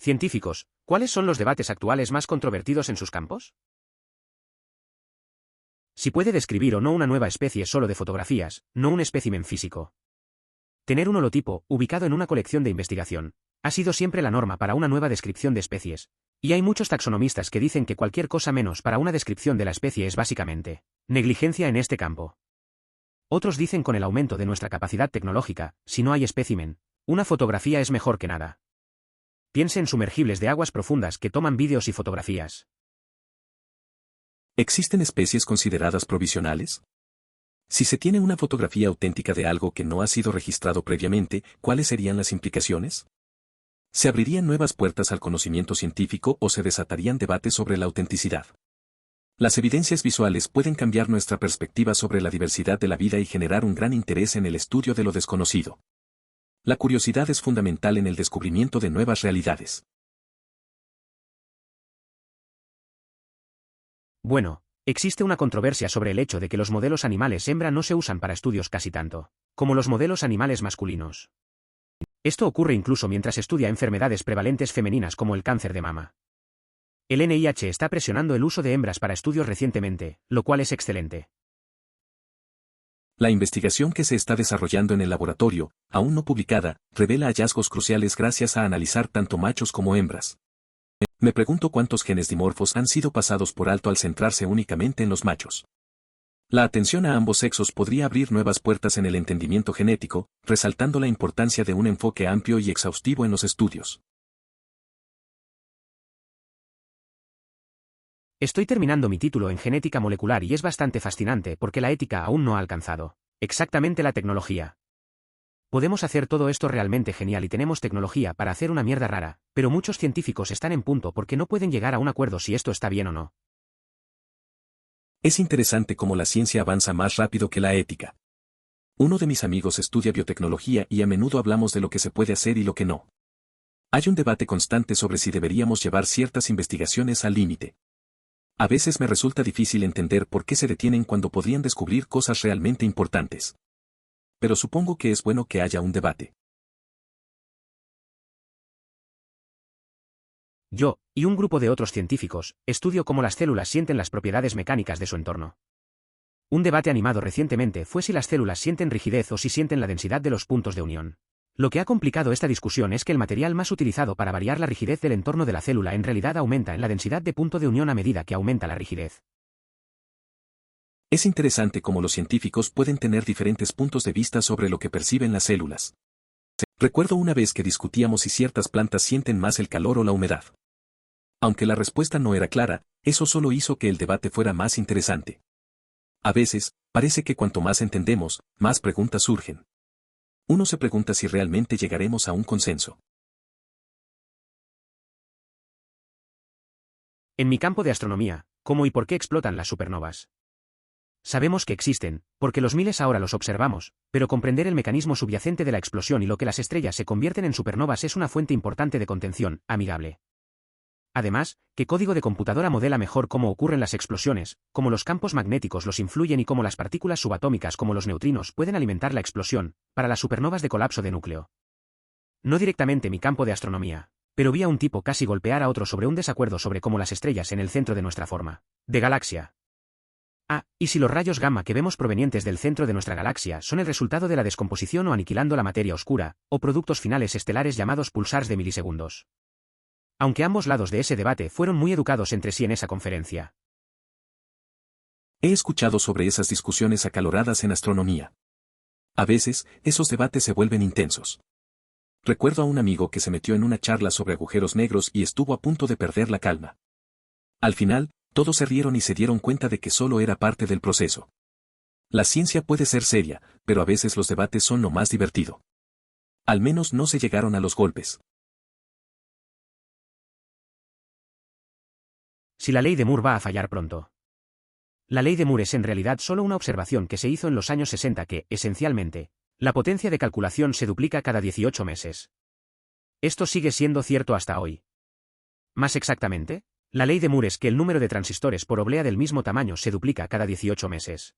Científicos, ¿cuáles son los debates actuales más controvertidos en sus campos? Si puede describir o no una nueva especie solo de fotografías, no un espécimen físico. Tener un holotipo, ubicado en una colección de investigación, ha sido siempre la norma para una nueva descripción de especies, y hay muchos taxonomistas que dicen que cualquier cosa menos para una descripción de la especie es básicamente negligencia en este campo. Otros dicen con el aumento de nuestra capacidad tecnológica, si no hay espécimen, una fotografía es mejor que nada. Piense en sumergibles de aguas profundas que toman vídeos y fotografías. ¿Existen especies consideradas provisionales? Si se tiene una fotografía auténtica de algo que no ha sido registrado previamente, ¿cuáles serían las implicaciones? ¿Se abrirían nuevas puertas al conocimiento científico o se desatarían debates sobre la autenticidad? Las evidencias visuales pueden cambiar nuestra perspectiva sobre la diversidad de la vida y generar un gran interés en el estudio de lo desconocido. La curiosidad es fundamental en el descubrimiento de nuevas realidades. Bueno, existe una controversia sobre el hecho de que los modelos animales hembra no se usan para estudios casi tanto como los modelos animales masculinos. Esto ocurre incluso mientras estudia enfermedades prevalentes femeninas como el cáncer de mama. El NIH está presionando el uso de hembras para estudios recientemente, lo cual es excelente. La investigación que se está desarrollando en el laboratorio, aún no publicada, revela hallazgos cruciales gracias a analizar tanto machos como hembras. Me pregunto cuántos genes dimorfos han sido pasados por alto al centrarse únicamente en los machos. La atención a ambos sexos podría abrir nuevas puertas en el entendimiento genético, resaltando la importancia de un enfoque amplio y exhaustivo en los estudios. Estoy terminando mi título en genética molecular y es bastante fascinante porque la ética aún no ha alcanzado exactamente la tecnología. Podemos hacer todo esto realmente genial y tenemos tecnología para hacer una mierda rara, pero muchos científicos están en punto porque no pueden llegar a un acuerdo si esto está bien o no. Es interesante cómo la ciencia avanza más rápido que la ética. Uno de mis amigos estudia biotecnología y a menudo hablamos de lo que se puede hacer y lo que no. Hay un debate constante sobre si deberíamos llevar ciertas investigaciones al límite. A veces me resulta difícil entender por qué se detienen cuando podrían descubrir cosas realmente importantes. Pero supongo que es bueno que haya un debate. Yo, y un grupo de otros científicos, estudio cómo las células sienten las propiedades mecánicas de su entorno. Un debate animado recientemente fue si las células sienten rigidez o si sienten la densidad de los puntos de unión. Lo que ha complicado esta discusión es que el material más utilizado para variar la rigidez del entorno de la célula en realidad aumenta en la densidad de punto de unión a medida que aumenta la rigidez. Es interesante cómo los científicos pueden tener diferentes puntos de vista sobre lo que perciben las células. Recuerdo una vez que discutíamos si ciertas plantas sienten más el calor o la humedad. Aunque la respuesta no era clara, eso solo hizo que el debate fuera más interesante. A veces, parece que cuanto más entendemos, más preguntas surgen. Uno se pregunta si realmente llegaremos a un consenso. En mi campo de astronomía, ¿cómo y por qué explotan las supernovas? Sabemos que existen, porque los miles ahora los observamos, pero comprender el mecanismo subyacente de la explosión y lo que las estrellas se convierten en supernovas es una fuente importante de contención, amigable. Además, ¿qué código de computadora modela mejor cómo ocurren las explosiones, cómo los campos magnéticos los influyen y cómo las partículas subatómicas como los neutrinos pueden alimentar la explosión, para las supernovas de colapso de núcleo? No directamente mi campo de astronomía, pero vi a un tipo casi golpear a otro sobre un desacuerdo sobre cómo las estrellas en el centro de nuestra forma de galaxia. ¿Y si los rayos gamma que vemos provenientes del centro de nuestra galaxia son el resultado de la descomposición o aniquilando la materia oscura, o productos finales estelares llamados pulsars de milisegundos? Aunque ambos lados de ese debate fueron muy educados entre sí en esa conferencia. He escuchado sobre esas discusiones acaloradas en astronomía. A veces, esos debates se vuelven intensos. Recuerdo a un amigo que se metió en una charla sobre agujeros negros y estuvo a punto de perder la calma. Al final, todos se rieron y se dieron cuenta de que solo era parte del proceso. La ciencia puede ser seria, pero a veces los debates son lo más divertido. Al menos no se llegaron a los golpes. Si la ley de Moore va a fallar pronto. La ley de Moore es en realidad solo una observación que se hizo en los años 60 que, esencialmente, la potencia de calculación se duplica cada 18 meses. Esto sigue siendo cierto hasta hoy. Más exactamente, la ley de Moore es que el número de transistores por oblea del mismo tamaño se duplica cada 18 meses.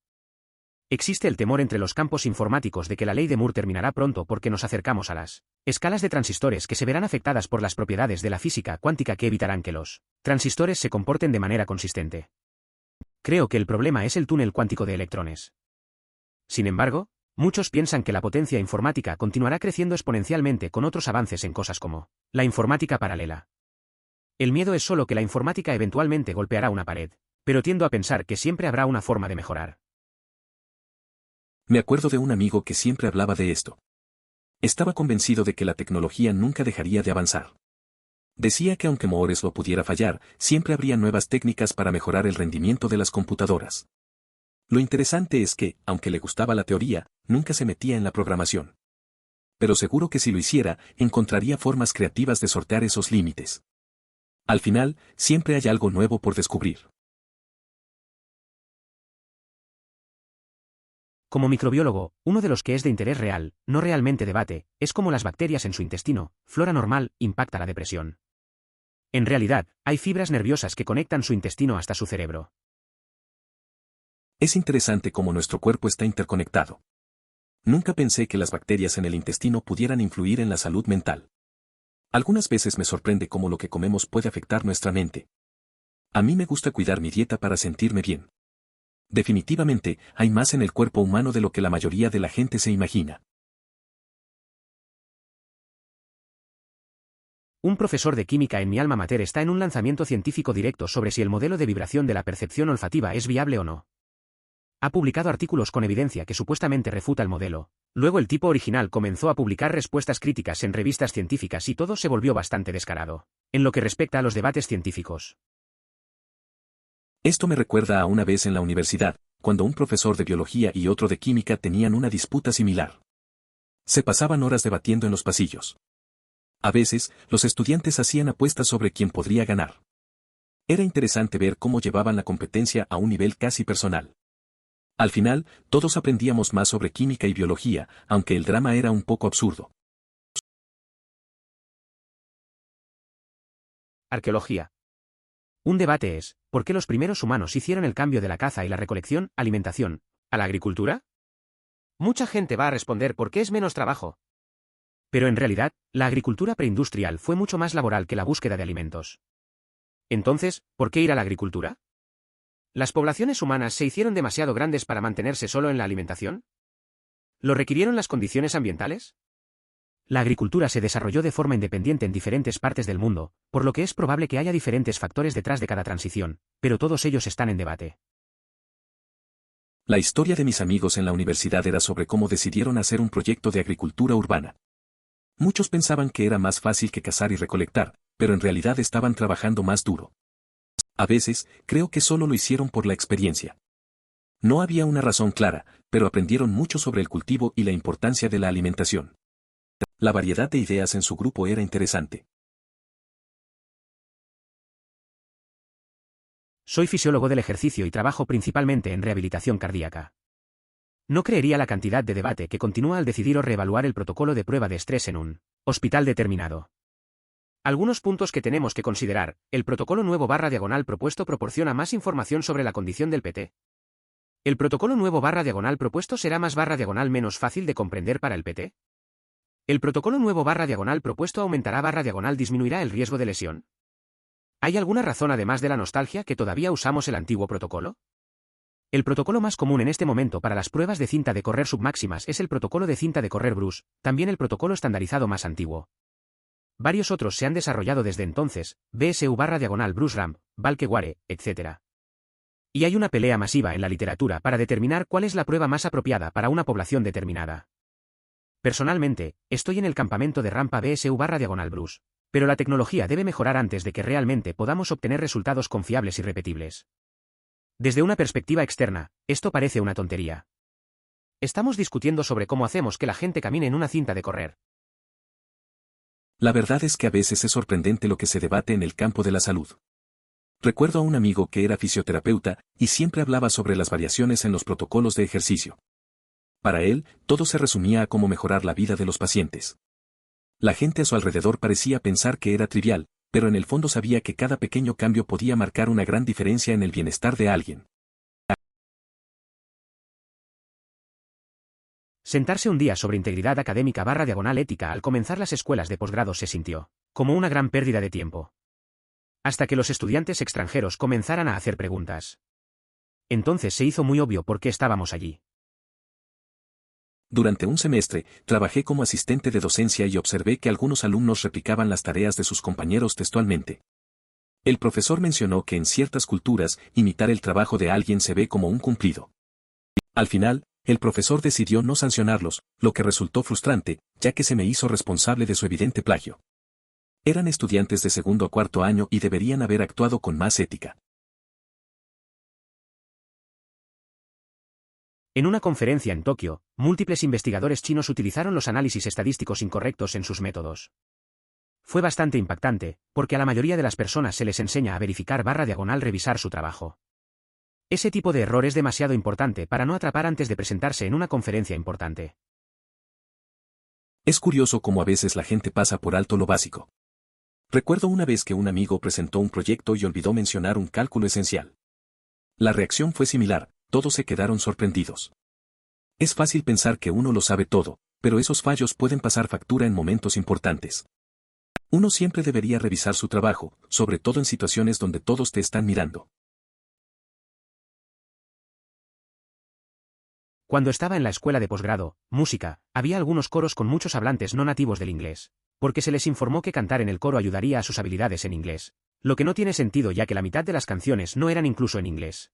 Existe el temor entre los campos informáticos de que la ley de Moore terminará pronto porque nos acercamos a las escalas de transistores que se verán afectadas por las propiedades de la física cuántica que evitarán que los transistores se comporten de manera consistente. Creo que el problema es el túnel cuántico de electrones. Sin embargo, muchos piensan que la potencia informática continuará creciendo exponencialmente con otros avances en cosas como la informática paralela. El miedo es solo que la informática eventualmente golpeará una pared, pero tiendo a pensar que siempre habrá una forma de mejorar. Me acuerdo de un amigo que siempre hablaba de esto. Estaba convencido de que la tecnología nunca dejaría de avanzar. Decía que aunque Moores lo pudiera fallar, siempre habría nuevas técnicas para mejorar el rendimiento de las computadoras. Lo interesante es que, aunque le gustaba la teoría, nunca se metía en la programación. Pero seguro que si lo hiciera, encontraría formas creativas de sortear esos límites. Al final, siempre hay algo nuevo por descubrir. Como microbiólogo, uno de los que es de interés real, no realmente debate, es cómo las bacterias en su intestino, flora normal, impacta la depresión. En realidad, hay fibras nerviosas que conectan su intestino hasta su cerebro. Es interesante cómo nuestro cuerpo está interconectado. Nunca pensé que las bacterias en el intestino pudieran influir en la salud mental. Algunas veces me sorprende cómo lo que comemos puede afectar nuestra mente. A mí me gusta cuidar mi dieta para sentirme bien. Definitivamente, hay más en el cuerpo humano de lo que la mayoría de la gente se imagina. Un profesor de química en mi alma mater está en un lanzamiento científico directo sobre si el modelo de vibración de la percepción olfativa es viable o no. Ha publicado artículos con evidencia que supuestamente refuta el modelo. Luego el tipo original comenzó a publicar respuestas críticas en revistas científicas y todo se volvió bastante descarado, en lo que respecta a los debates científicos. Esto me recuerda a una vez en la universidad, cuando un profesor de biología y otro de química tenían una disputa similar. Se pasaban horas debatiendo en los pasillos. A veces, los estudiantes hacían apuestas sobre quién podría ganar. Era interesante ver cómo llevaban la competencia a un nivel casi personal. Al final, todos aprendíamos más sobre química y biología, aunque el drama era un poco absurdo. Arqueología. Un debate es, ¿por qué los primeros humanos hicieron el cambio de la caza y la recolección, alimentación, a la agricultura? Mucha gente va a responder porque es menos trabajo. Pero en realidad, la agricultura preindustrial fue mucho más laboral que la búsqueda de alimentos. Entonces, ¿por qué ir a la agricultura? ¿Las poblaciones humanas se hicieron demasiado grandes para mantenerse solo en la alimentación? ¿Lo requirieron las condiciones ambientales? La agricultura se desarrolló de forma independiente en diferentes partes del mundo, por lo que es probable que haya diferentes factores detrás de cada transición, pero todos ellos están en debate. La historia de mis amigos en la universidad era sobre cómo decidieron hacer un proyecto de agricultura urbana. Muchos pensaban que era más fácil que cazar y recolectar, pero en realidad estaban trabajando más duro. A veces, creo que solo lo hicieron por la experiencia. No había una razón clara, pero aprendieron mucho sobre el cultivo y la importancia de la alimentación. La variedad de ideas en su grupo era interesante. Soy fisiólogo del ejercicio y trabajo principalmente en rehabilitación cardíaca. No creería la cantidad de debate que continúa al decidir o reevaluar el protocolo de prueba de estrés en un hospital determinado. Algunos puntos que tenemos que considerar: el protocolo nuevo /diagonal propuesto proporciona más información sobre la condición del PT. ¿El protocolo nuevo /diagonal propuesto será más /diagonal menos fácil de comprender para el PT? ¿El protocolo nuevo /diagonal propuesto aumentará /diagonal disminuirá el riesgo de lesión? ¿Hay alguna razón además de la nostalgia que todavía usamos el antiguo protocolo? El protocolo más común en este momento para las pruebas de cinta de correr submáximas es el protocolo de cinta de correr Bruce, también el protocolo estandarizado más antiguo. Varios otros se han desarrollado desde entonces: BSU /diagonal Bruce Ramp, Valkeware, etc. Y hay una pelea masiva en la literatura para determinar cuál es la prueba más apropiada para una población determinada. Personalmente, estoy en el campamento de rampa BSU /diagonal Bruce, pero la tecnología debe mejorar antes de que realmente podamos obtener resultados confiables y repetibles. Desde una perspectiva externa, esto parece una tontería. Estamos discutiendo sobre cómo hacemos que la gente camine en una cinta de correr. La verdad es que a veces es sorprendente lo que se debate en el campo de la salud. Recuerdo a un amigo que era fisioterapeuta y siempre hablaba sobre las variaciones en los protocolos de ejercicio. Para él, todo se resumía a cómo mejorar la vida de los pacientes. La gente a su alrededor parecía pensar que era trivial, pero en el fondo sabía que cada pequeño cambio podía marcar una gran diferencia en el bienestar de alguien. Sentarse un día sobre integridad académica / ética al comenzar las escuelas de posgrado se sintió como una gran pérdida de tiempo. Hasta que los estudiantes extranjeros comenzaran a hacer preguntas. Entonces se hizo muy obvio por qué estábamos allí. Durante un semestre, trabajé como asistente de docencia y observé que algunos alumnos replicaban las tareas de sus compañeros textualmente. El profesor mencionó que en ciertas culturas, imitar el trabajo de alguien se ve como un cumplido. Al final, el profesor decidió no sancionarlos, lo que resultó frustrante, ya que se me hizo responsable de su evidente plagio. Eran estudiantes de segundo a cuarto año y deberían haber actuado con más ética. En una conferencia en Tokio, múltiples investigadores chinos utilizaron los análisis estadísticos incorrectos en sus métodos. Fue bastante impactante, porque a la mayoría de las personas se les enseña a verificar / revisar su trabajo. Ese tipo de error es demasiado importante para no atrapar antes de presentarse en una conferencia importante. Es curioso cómo a veces la gente pasa por alto lo básico. Recuerdo una vez que un amigo presentó un proyecto y olvidó mencionar un cálculo esencial. La reacción fue similar, todos se quedaron sorprendidos. Es fácil pensar que uno lo sabe todo, pero esos fallos pueden pasar factura en momentos importantes. Uno siempre debería revisar su trabajo, sobre todo en situaciones donde todos te están mirando. Cuando estaba en la escuela de posgrado, música, había algunos coros con muchos hablantes no nativos del inglés, porque se les informó que cantar en el coro ayudaría a sus habilidades en inglés, lo que no tiene sentido ya que la mitad de las canciones no eran incluso en inglés.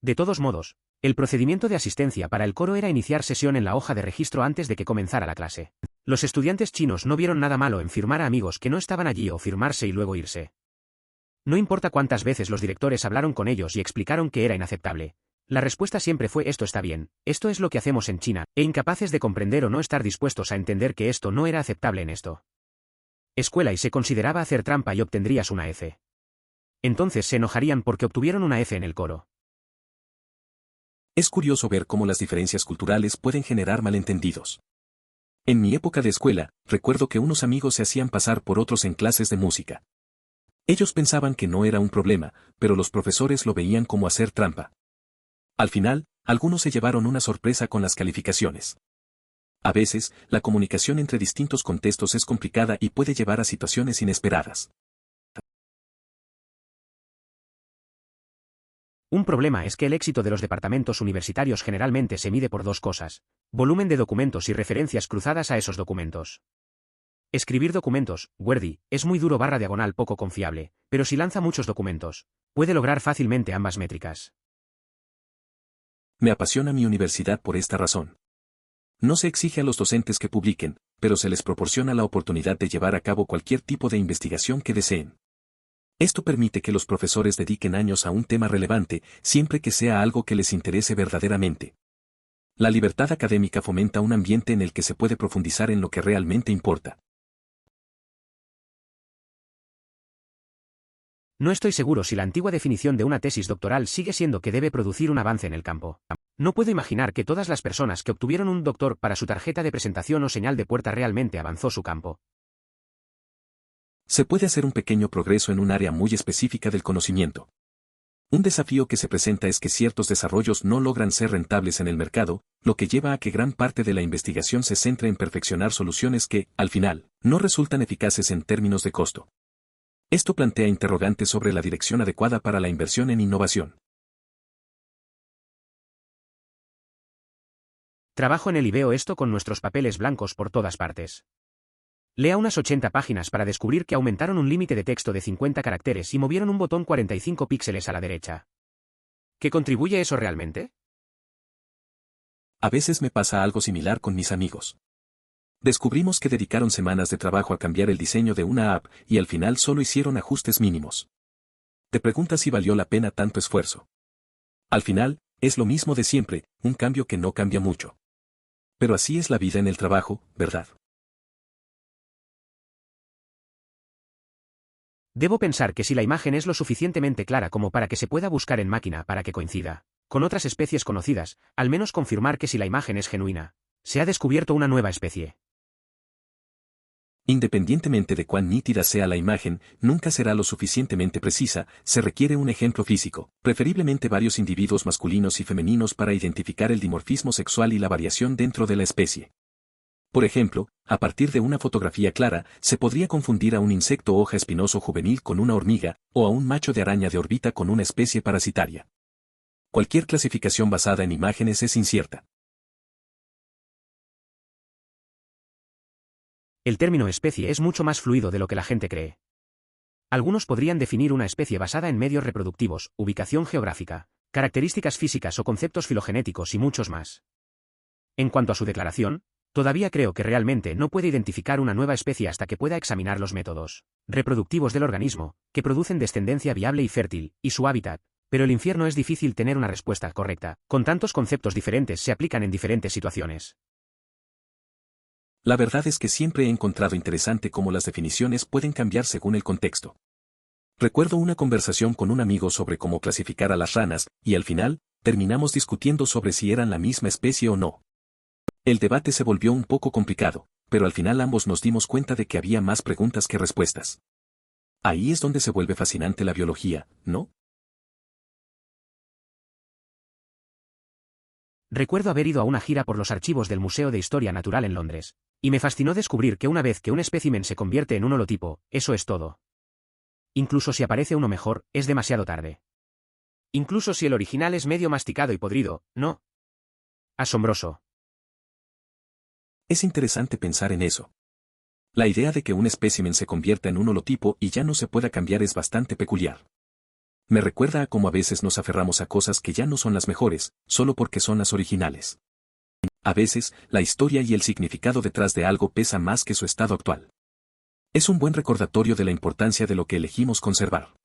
De todos modos, el procedimiento de asistencia para el coro era iniciar sesión en la hoja de registro antes de que comenzara la clase. Los estudiantes chinos no vieron nada malo en firmar a amigos que no estaban allí o firmarse y luego irse. No importa cuántas veces los directores hablaron con ellos y explicaron que era inaceptable. La respuesta siempre fue esto está bien, esto es lo que hacemos en China, e incapaces de comprender o no estar dispuestos a entender que esto no era aceptable en esto. Escuela y se consideraba hacer trampa y obtendrías una F. Entonces se enojarían porque obtuvieron una F en el coro. Es curioso ver cómo las diferencias culturales pueden generar malentendidos. En mi época de escuela, recuerdo que unos amigos se hacían pasar por otros en clases de música. Ellos pensaban que no era un problema, pero los profesores lo veían como hacer trampa. Al final, algunos se llevaron una sorpresa con las calificaciones. A veces, la comunicación entre distintos contextos es complicada y puede llevar a situaciones inesperadas. Un problema es que el éxito de los departamentos universitarios generalmente se mide por dos cosas: volumen de documentos y referencias cruzadas a esos documentos. Escribir documentos, wordy, es muy duro / poco confiable, pero si lanza muchos documentos, puede lograr fácilmente ambas métricas. Me apasiona mi universidad por esta razón. No se exige a los docentes que publiquen, pero se les proporciona la oportunidad de llevar a cabo cualquier tipo de investigación que deseen. Esto permite que los profesores dediquen años a un tema relevante, siempre que sea algo que les interese verdaderamente. La libertad académica fomenta un ambiente en el que se puede profundizar en lo que realmente importa. No estoy seguro si la antigua definición de una tesis doctoral sigue siendo que debe producir un avance en el campo. No puedo imaginar que todas las personas que obtuvieron un doctor para su tarjeta de presentación o señal de puerta realmente avanzó su campo. Se puede hacer un pequeño progreso en un área muy específica del conocimiento. Un desafío que se presenta es que ciertos desarrollos no logran ser rentables en el mercado, lo que lleva a que gran parte de la investigación se centre en perfeccionar soluciones que, al final, no resultan eficaces en términos de costo. Esto plantea interrogantes sobre la dirección adecuada para la inversión en innovación. Trabajo en él y veo esto con nuestros papeles blancos por todas partes. Lea unas 80 páginas para descubrir que aumentaron un límite de texto de 50 caracteres y movieron un botón 45 píxeles a la derecha. ¿Qué contribuye eso realmente? A veces me pasa algo similar con mis amigos. Descubrimos que dedicaron semanas de trabajo a cambiar el diseño de una app y al final solo hicieron ajustes mínimos. Te preguntas si valió la pena tanto esfuerzo. Al final, es lo mismo de siempre, un cambio que no cambia mucho. Pero así es la vida en el trabajo, ¿verdad? Debo pensar que si la imagen es lo suficientemente clara como para que se pueda buscar en máquina para que coincida con otras especies conocidas, al menos confirmar que si la imagen es genuina, se ha descubierto una nueva especie. Independientemente de cuán nítida sea la imagen, nunca será lo suficientemente precisa, se requiere un ejemplo físico, preferiblemente varios individuos masculinos y femeninos para identificar el dimorfismo sexual y la variación dentro de la especie. Por ejemplo, a partir de una fotografía clara, se podría confundir a un insecto hoja espinoso juvenil con una hormiga, o a un macho de araña de órbita con una especie parasitaria. Cualquier clasificación basada en imágenes es incierta. El término especie es mucho más fluido de lo que la gente cree. Algunos podrían definir una especie basada en medios reproductivos, ubicación geográfica, características físicas o conceptos filogenéticos y muchos más. En cuanto a su declaración, todavía creo que realmente no puede identificar una nueva especie hasta que pueda examinar los métodos reproductivos del organismo, que producen descendencia viable y fértil, y su hábitat, pero el infierno es difícil tener una respuesta correcta, con tantos conceptos diferentes se aplican en diferentes situaciones. La verdad es que siempre he encontrado interesante cómo las definiciones pueden cambiar según el contexto. Recuerdo una conversación con un amigo sobre cómo clasificar a las ranas, y al final, terminamos discutiendo sobre si eran la misma especie o no. El debate se volvió un poco complicado, pero al final ambos nos dimos cuenta de que había más preguntas que respuestas. Ahí es donde se vuelve fascinante la biología, ¿no? Recuerdo haber ido a una gira por los archivos del Museo de Historia Natural en Londres, y me fascinó descubrir que una vez que un espécimen se convierte en un holotipo, eso es todo. Incluso si aparece uno mejor, es demasiado tarde. Incluso si el original es medio masticado y podrido, ¿no? Asombroso. Es interesante pensar en eso. La idea de que un espécimen se convierta en un holotipo y ya no se pueda cambiar es bastante peculiar. Me recuerda a cómo a veces nos aferramos a cosas que ya no son las mejores, solo porque son las originales. A veces, la historia y el significado detrás de algo pesa más que su estado actual. Es un buen recordatorio de la importancia de lo que elegimos conservar.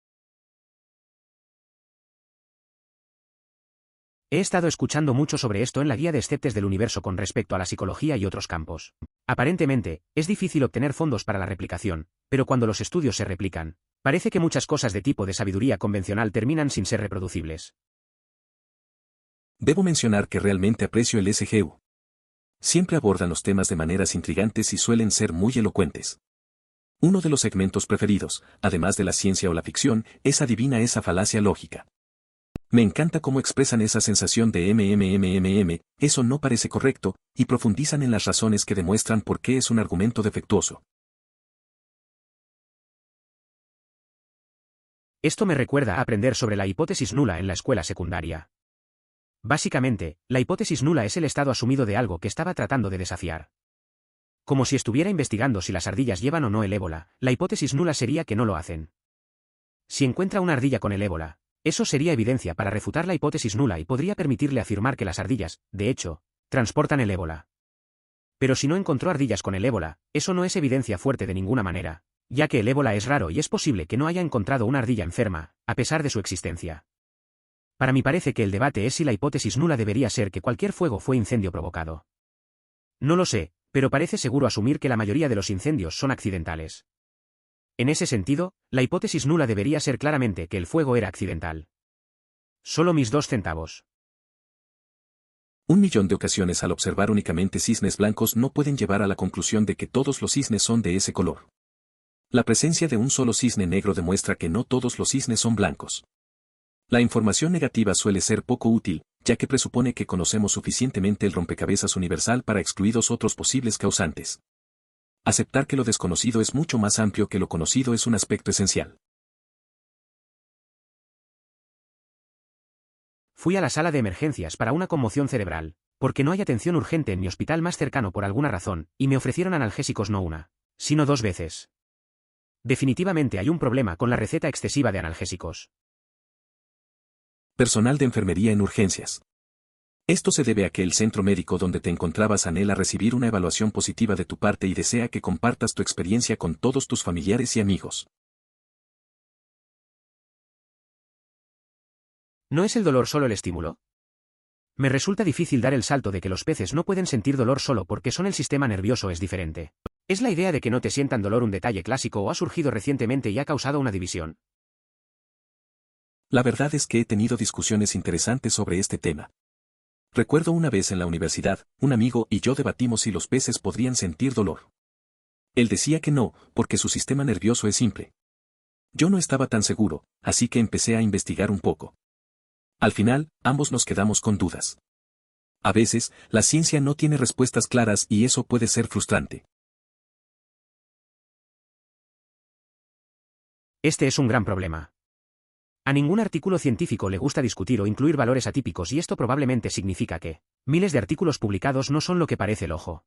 He estado escuchando mucho sobre esto en la guía de esceptes del universo con respecto a la psicología y otros campos. Aparentemente, es difícil obtener fondos para la replicación, pero cuando los estudios se replican, parece que muchas cosas de tipo de sabiduría convencional terminan sin ser reproducibles. Debo mencionar que realmente aprecio el SGU. Siempre abordan los temas de maneras intrigantes y suelen ser muy elocuentes. Uno de los segmentos preferidos, además de la ciencia o la ficción, es Adivina esa falacia lógica. Me encanta cómo expresan esa sensación de eso no parece correcto, y profundizan en las razones que demuestran por qué es un argumento defectuoso. Esto me recuerda a aprender sobre la hipótesis nula en la escuela secundaria. Básicamente, la hipótesis nula es el estado asumido de algo que estaba tratando de desafiar. Como si estuviera investigando si las ardillas llevan o no el ébola, la hipótesis nula sería que no lo hacen. Si encuentra una ardilla con el ébola, eso sería evidencia para refutar la hipótesis nula y podría permitirle afirmar que las ardillas, de hecho, transportan el ébola. Pero si no encontró ardillas con el ébola, eso no es evidencia fuerte de ninguna manera, ya que el ébola es raro y es posible que no haya encontrado una ardilla enferma, a pesar de su existencia. Para mí parece que el debate es si la hipótesis nula debería ser que cualquier fuego fue incendio provocado. No lo sé, pero parece seguro asumir que la mayoría de los incendios son accidentales. En ese sentido, la hipótesis nula debería ser claramente que el fuego era accidental. Solo mis 2 centavos. 1.000.000 de ocasiones al observar únicamente cisnes blancos no pueden llevar a la conclusión de que todos los cisnes son de ese color. La presencia de un solo cisne negro demuestra que no todos los cisnes son blancos. La información negativa suele ser poco útil, ya que presupone que conocemos suficientemente el rompecabezas universal para excluir otros posibles causantes. Aceptar que lo desconocido es mucho más amplio que lo conocido es un aspecto esencial. Fui a la sala de emergencias para una conmoción cerebral, porque no hay atención urgente en mi hospital más cercano por alguna razón, y me ofrecieron analgésicos no una, sino 2 veces. Definitivamente hay un problema con la receta excesiva de analgésicos. Personal de enfermería en urgencias. Esto se debe a que el centro médico donde te encontrabas anhela recibir una evaluación positiva de tu parte y desea que compartas tu experiencia con todos tus familiares y amigos. ¿No es el dolor solo el estímulo? Me resulta difícil dar el salto de que los peces no pueden sentir dolor solo porque el sistema nervioso es diferente. ¿Es la idea de que no te sientan dolor un detalle clásico o ha surgido recientemente y ha causado una división? La verdad es que he tenido discusiones interesantes sobre este tema. Recuerdo una vez en la universidad, un amigo y yo debatimos si los peces podrían sentir dolor. Él decía que no, porque su sistema nervioso es simple. Yo no estaba tan seguro, así que empecé a investigar un poco. Al final, ambos nos quedamos con dudas. A veces, la ciencia no tiene respuestas claras y eso puede ser frustrante. Este es un gran problema. A ningún artículo científico le gusta discutir o incluir valores atípicos y esto probablemente significa que miles de artículos publicados no son lo que parece el ojo.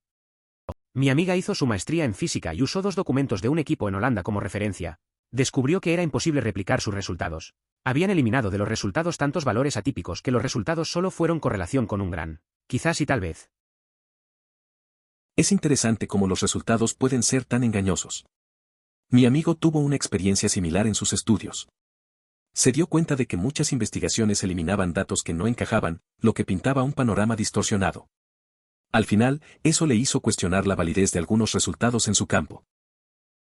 Mi amiga hizo su maestría en física y usó 2 documentos de un equipo en Holanda como referencia. Descubrió que era imposible replicar sus resultados. Habían eliminado de los resultados tantos valores atípicos que los resultados solo fueron correlación con un gran, quizás y tal vez. Es interesante cómo los resultados pueden ser tan engañosos. Mi amigo tuvo una experiencia similar en sus estudios. Se dio cuenta de que muchas investigaciones eliminaban datos que no encajaban, lo que pintaba un panorama distorsionado. Al final, eso le hizo cuestionar la validez de algunos resultados en su campo.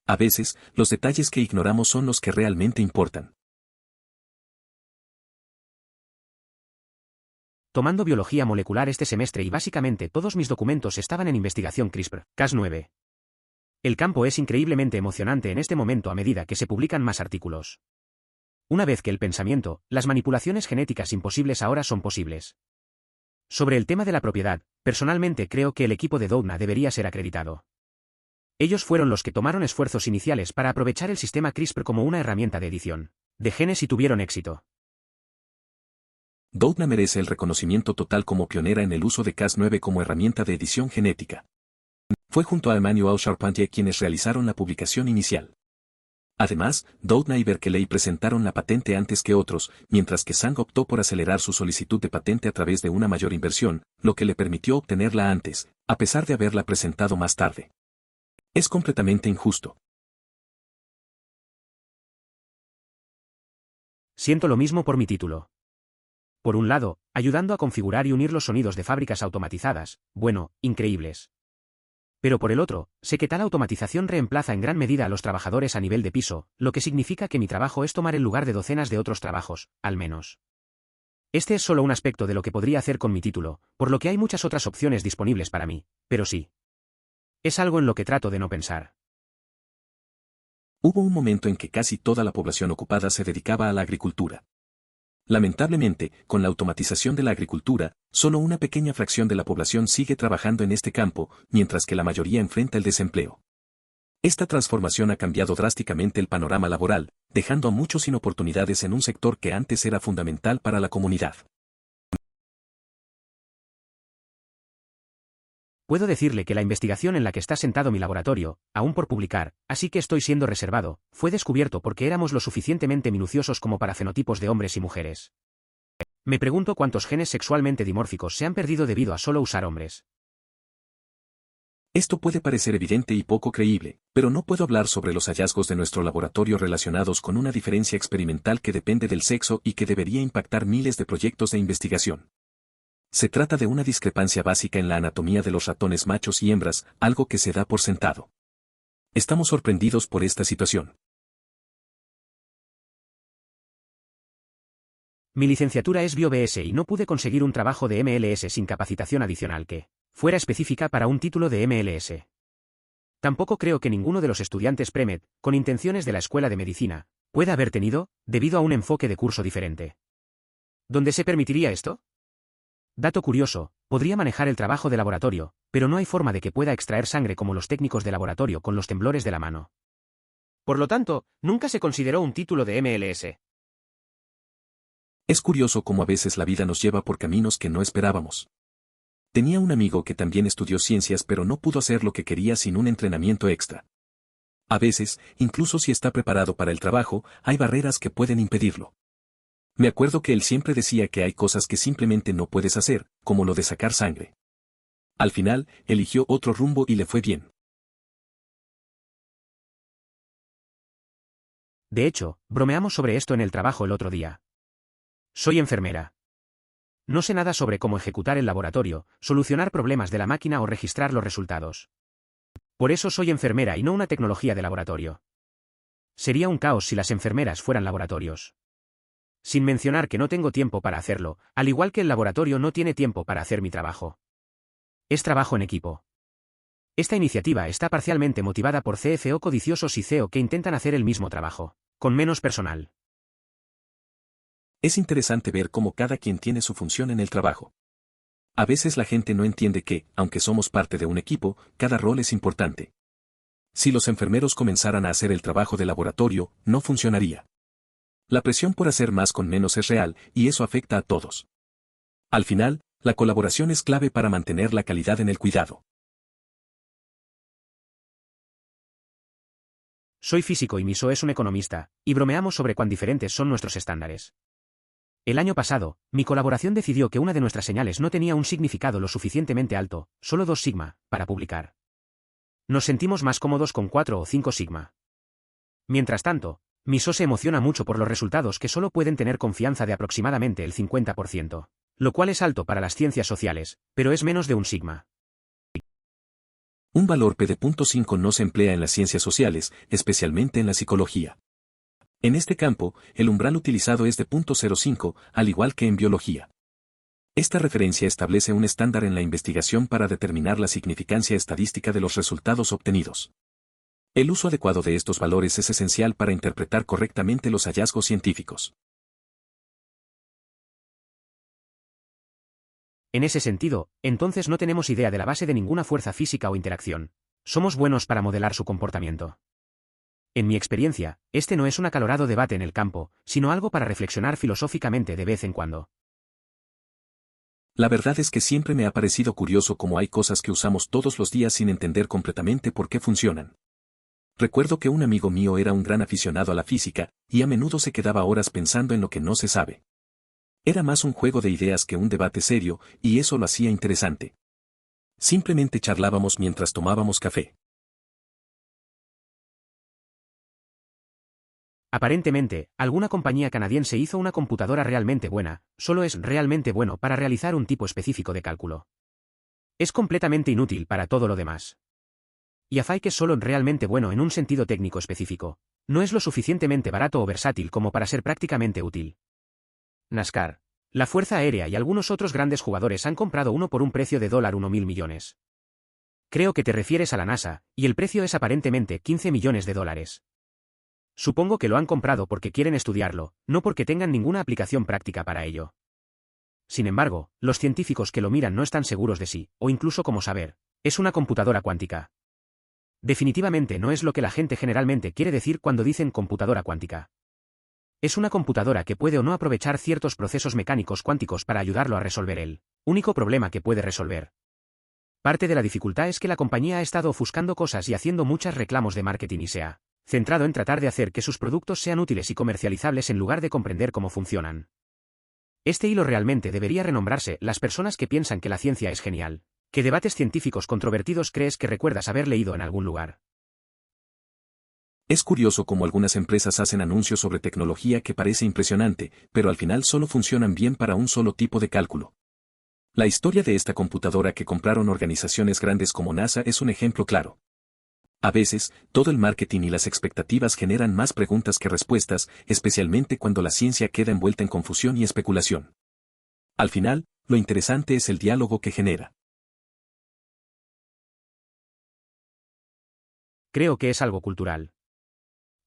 A veces, los detalles que ignoramos son los que realmente importan. Tomando biología molecular este semestre y básicamente todos mis documentos estaban en investigación CRISPR-Cas9. El campo es increíblemente emocionante en este momento a medida que se publican más artículos. Una vez que el pensamiento, las manipulaciones genéticas imposibles ahora son posibles. Sobre el tema de la propiedad, personalmente creo que el equipo de Doudna debería ser acreditado. Ellos fueron los que tomaron esfuerzos iniciales para aprovechar el sistema CRISPR como una herramienta de edición de genes y tuvieron éxito. Doudna merece el reconocimiento total como pionera en el uso de Cas9 como herramienta de edición genética. Fue junto a Emmanuel Charpentier quienes realizaron la publicación inicial. Además, Doudna y Berkeley presentaron la patente antes que otros, mientras que Zhang optó por acelerar su solicitud de patente a través de una mayor inversión, lo que le permitió obtenerla antes, a pesar de haberla presentado más tarde. Es completamente injusto. Siento lo mismo por mi título. Por un lado, ayudando a configurar y unir los sonidos de fábricas automatizadas, bueno, increíbles. Pero por el otro, sé que tal automatización reemplaza en gran medida a los trabajadores a nivel de piso, lo que significa que mi trabajo es tomar el lugar de docenas de otros trabajos, al menos. Este es solo un aspecto de lo que podría hacer con mi título, por lo que hay muchas otras opciones disponibles para mí, pero sí. Es algo en lo que trato de no pensar. Hubo un momento en que casi toda la población ocupada se dedicaba a la agricultura. Lamentablemente, con la automatización de la agricultura, solo una pequeña fracción de la población sigue trabajando en este campo, mientras que la mayoría enfrenta el desempleo. Esta transformación ha cambiado drásticamente el panorama laboral, dejando a muchos sin oportunidades en un sector que antes era fundamental para la comunidad. Puedo decirle que la investigación en la que está sentado mi laboratorio, aún por publicar, así que estoy siendo reservado, fue descubierto porque éramos lo suficientemente minuciosos como para fenotipos de hombres y mujeres. Me pregunto cuántos genes sexualmente dimórficos se han perdido debido a solo usar hombres. Esto puede parecer evidente y poco creíble, pero no puedo hablar sobre los hallazgos de nuestro laboratorio relacionados con una diferencia experimental que depende del sexo y que debería impactar miles de proyectos de investigación. Se trata de una discrepancia básica en la anatomía de los ratones machos y hembras, algo que se da por sentado. Estamos sorprendidos por esta situación. Mi licenciatura es BioBS y no pude conseguir un trabajo de MLS sin capacitación adicional que fuera específica para un título de MLS. Tampoco creo que ninguno de los estudiantes PreMed, con intenciones de la escuela de medicina, pueda haber tenido, debido a un enfoque de curso diferente. ¿Dónde se permitiría esto? Dato curioso, podría manejar el trabajo de laboratorio, pero no hay forma de que pueda extraer sangre como los técnicos de laboratorio con los temblores de la mano. Por lo tanto, nunca se consideró un título de MLS. Es curioso cómo a veces la vida nos lleva por caminos que no esperábamos. Tenía un amigo que también estudió ciencias pero no pudo hacer lo que quería sin un entrenamiento extra. A veces, incluso si está preparado para el trabajo, hay barreras que pueden impedirlo. Me acuerdo que él siempre decía que hay cosas que simplemente no puedes hacer, como lo de sacar sangre. Al final, eligió otro rumbo y le fue bien. De hecho, bromeamos sobre esto en el trabajo el otro día. Soy enfermera. No sé nada sobre cómo ejecutar el laboratorio, solucionar problemas de la máquina o registrar los resultados. Por eso soy enfermera y no una tecnología de laboratorio. Sería un caos si las enfermeras fueran laboratorios. Sin mencionar que no tengo tiempo para hacerlo, al igual que el laboratorio no tiene tiempo para hacer mi trabajo. Es trabajo en equipo. Esta iniciativa está parcialmente motivada por CFO codiciosos y CEO que intentan hacer el mismo trabajo, con menos personal. Es interesante ver cómo cada quien tiene su función en el trabajo. A veces la gente no entiende que, aunque somos parte de un equipo, cada rol es importante. Si los enfermeros comenzaran a hacer el trabajo de laboratorio, no funcionaría. La presión por hacer más con menos es real, y eso afecta a todos. Al final, la colaboración es clave para mantener la calidad en el cuidado. Soy físico y Miso es un economista, y bromeamos sobre cuán diferentes son nuestros estándares. El año pasado, mi colaboración decidió que una de nuestras señales no tenía un significado lo suficientemente alto, solo 2 sigma, para publicar. Nos sentimos más cómodos con 4 o 5 sigma. Mientras tanto, Miso se emociona mucho por los resultados que solo pueden tener confianza de aproximadamente el 50%, lo cual es alto para las ciencias sociales, pero es menos de un sigma. Un valor P de 0.5 no se emplea en las ciencias sociales, especialmente en la psicología. En este campo, el umbral utilizado es de 0.05, al igual que en biología. Esta referencia establece un estándar en la investigación para determinar la significancia estadística de los resultados obtenidos. El uso adecuado de estos valores es esencial para interpretar correctamente los hallazgos científicos. En ese sentido, entonces no tenemos idea de la base de ninguna fuerza física o interacción. Somos buenos para modelar su comportamiento. En mi experiencia, este no es un acalorado debate en el campo, sino algo para reflexionar filosóficamente de vez en cuando. La verdad es que siempre me ha parecido curioso cómo hay cosas que usamos todos los días sin entender completamente por qué funcionan. Recuerdo que un amigo mío era un gran aficionado a la física, y a menudo se quedaba horas pensando en lo que no se sabe. Era más un juego de ideas que un debate serio, y eso lo hacía interesante. Simplemente charlábamos mientras tomábamos café. Aparentemente, alguna compañía canadiense hizo una computadora realmente buena, solo es realmente bueno para realizar un tipo específico de cálculo. Es completamente inútil para todo lo demás. Y Afike es solo realmente bueno en un sentido técnico específico. No es lo suficientemente barato o versátil como para ser prácticamente útil. NASCAR, la Fuerza Aérea y algunos otros grandes jugadores han comprado uno por un precio de $1.000 millones. Creo que te refieres a la NASA, y el precio es aparentemente $15 millones. Supongo que lo han comprado porque quieren estudiarlo, no porque tengan ninguna aplicación práctica para ello. Sin embargo, los científicos que lo miran no están seguros de sí, o incluso cómo saber. Es una computadora cuántica. Definitivamente no es lo que la gente generalmente quiere decir cuando dicen computadora cuántica. Es una computadora que puede o no aprovechar ciertos procesos mecánicos cuánticos para ayudarlo a resolver el único problema que puede resolver. Parte de la dificultad es que la compañía ha estado ofuscando cosas y haciendo muchos reclamos de marketing y se ha centrado en tratar de hacer que sus productos sean útiles y comercializables en lugar de comprender cómo funcionan. Este hilo realmente debería renombrarse las personas que piensan que la ciencia es genial. ¿Qué debates científicos controvertidos crees que recuerdas haber leído en algún lugar? Es curioso cómo algunas empresas hacen anuncios sobre tecnología que parece impresionante, pero al final solo funcionan bien para un solo tipo de cálculo. La historia de esta computadora que compraron organizaciones grandes como NASA es un ejemplo claro. A veces, todo el marketing y las expectativas generan más preguntas que respuestas, especialmente cuando la ciencia queda envuelta en confusión y especulación. Al final, lo interesante es el diálogo que genera. Creo que es algo cultural.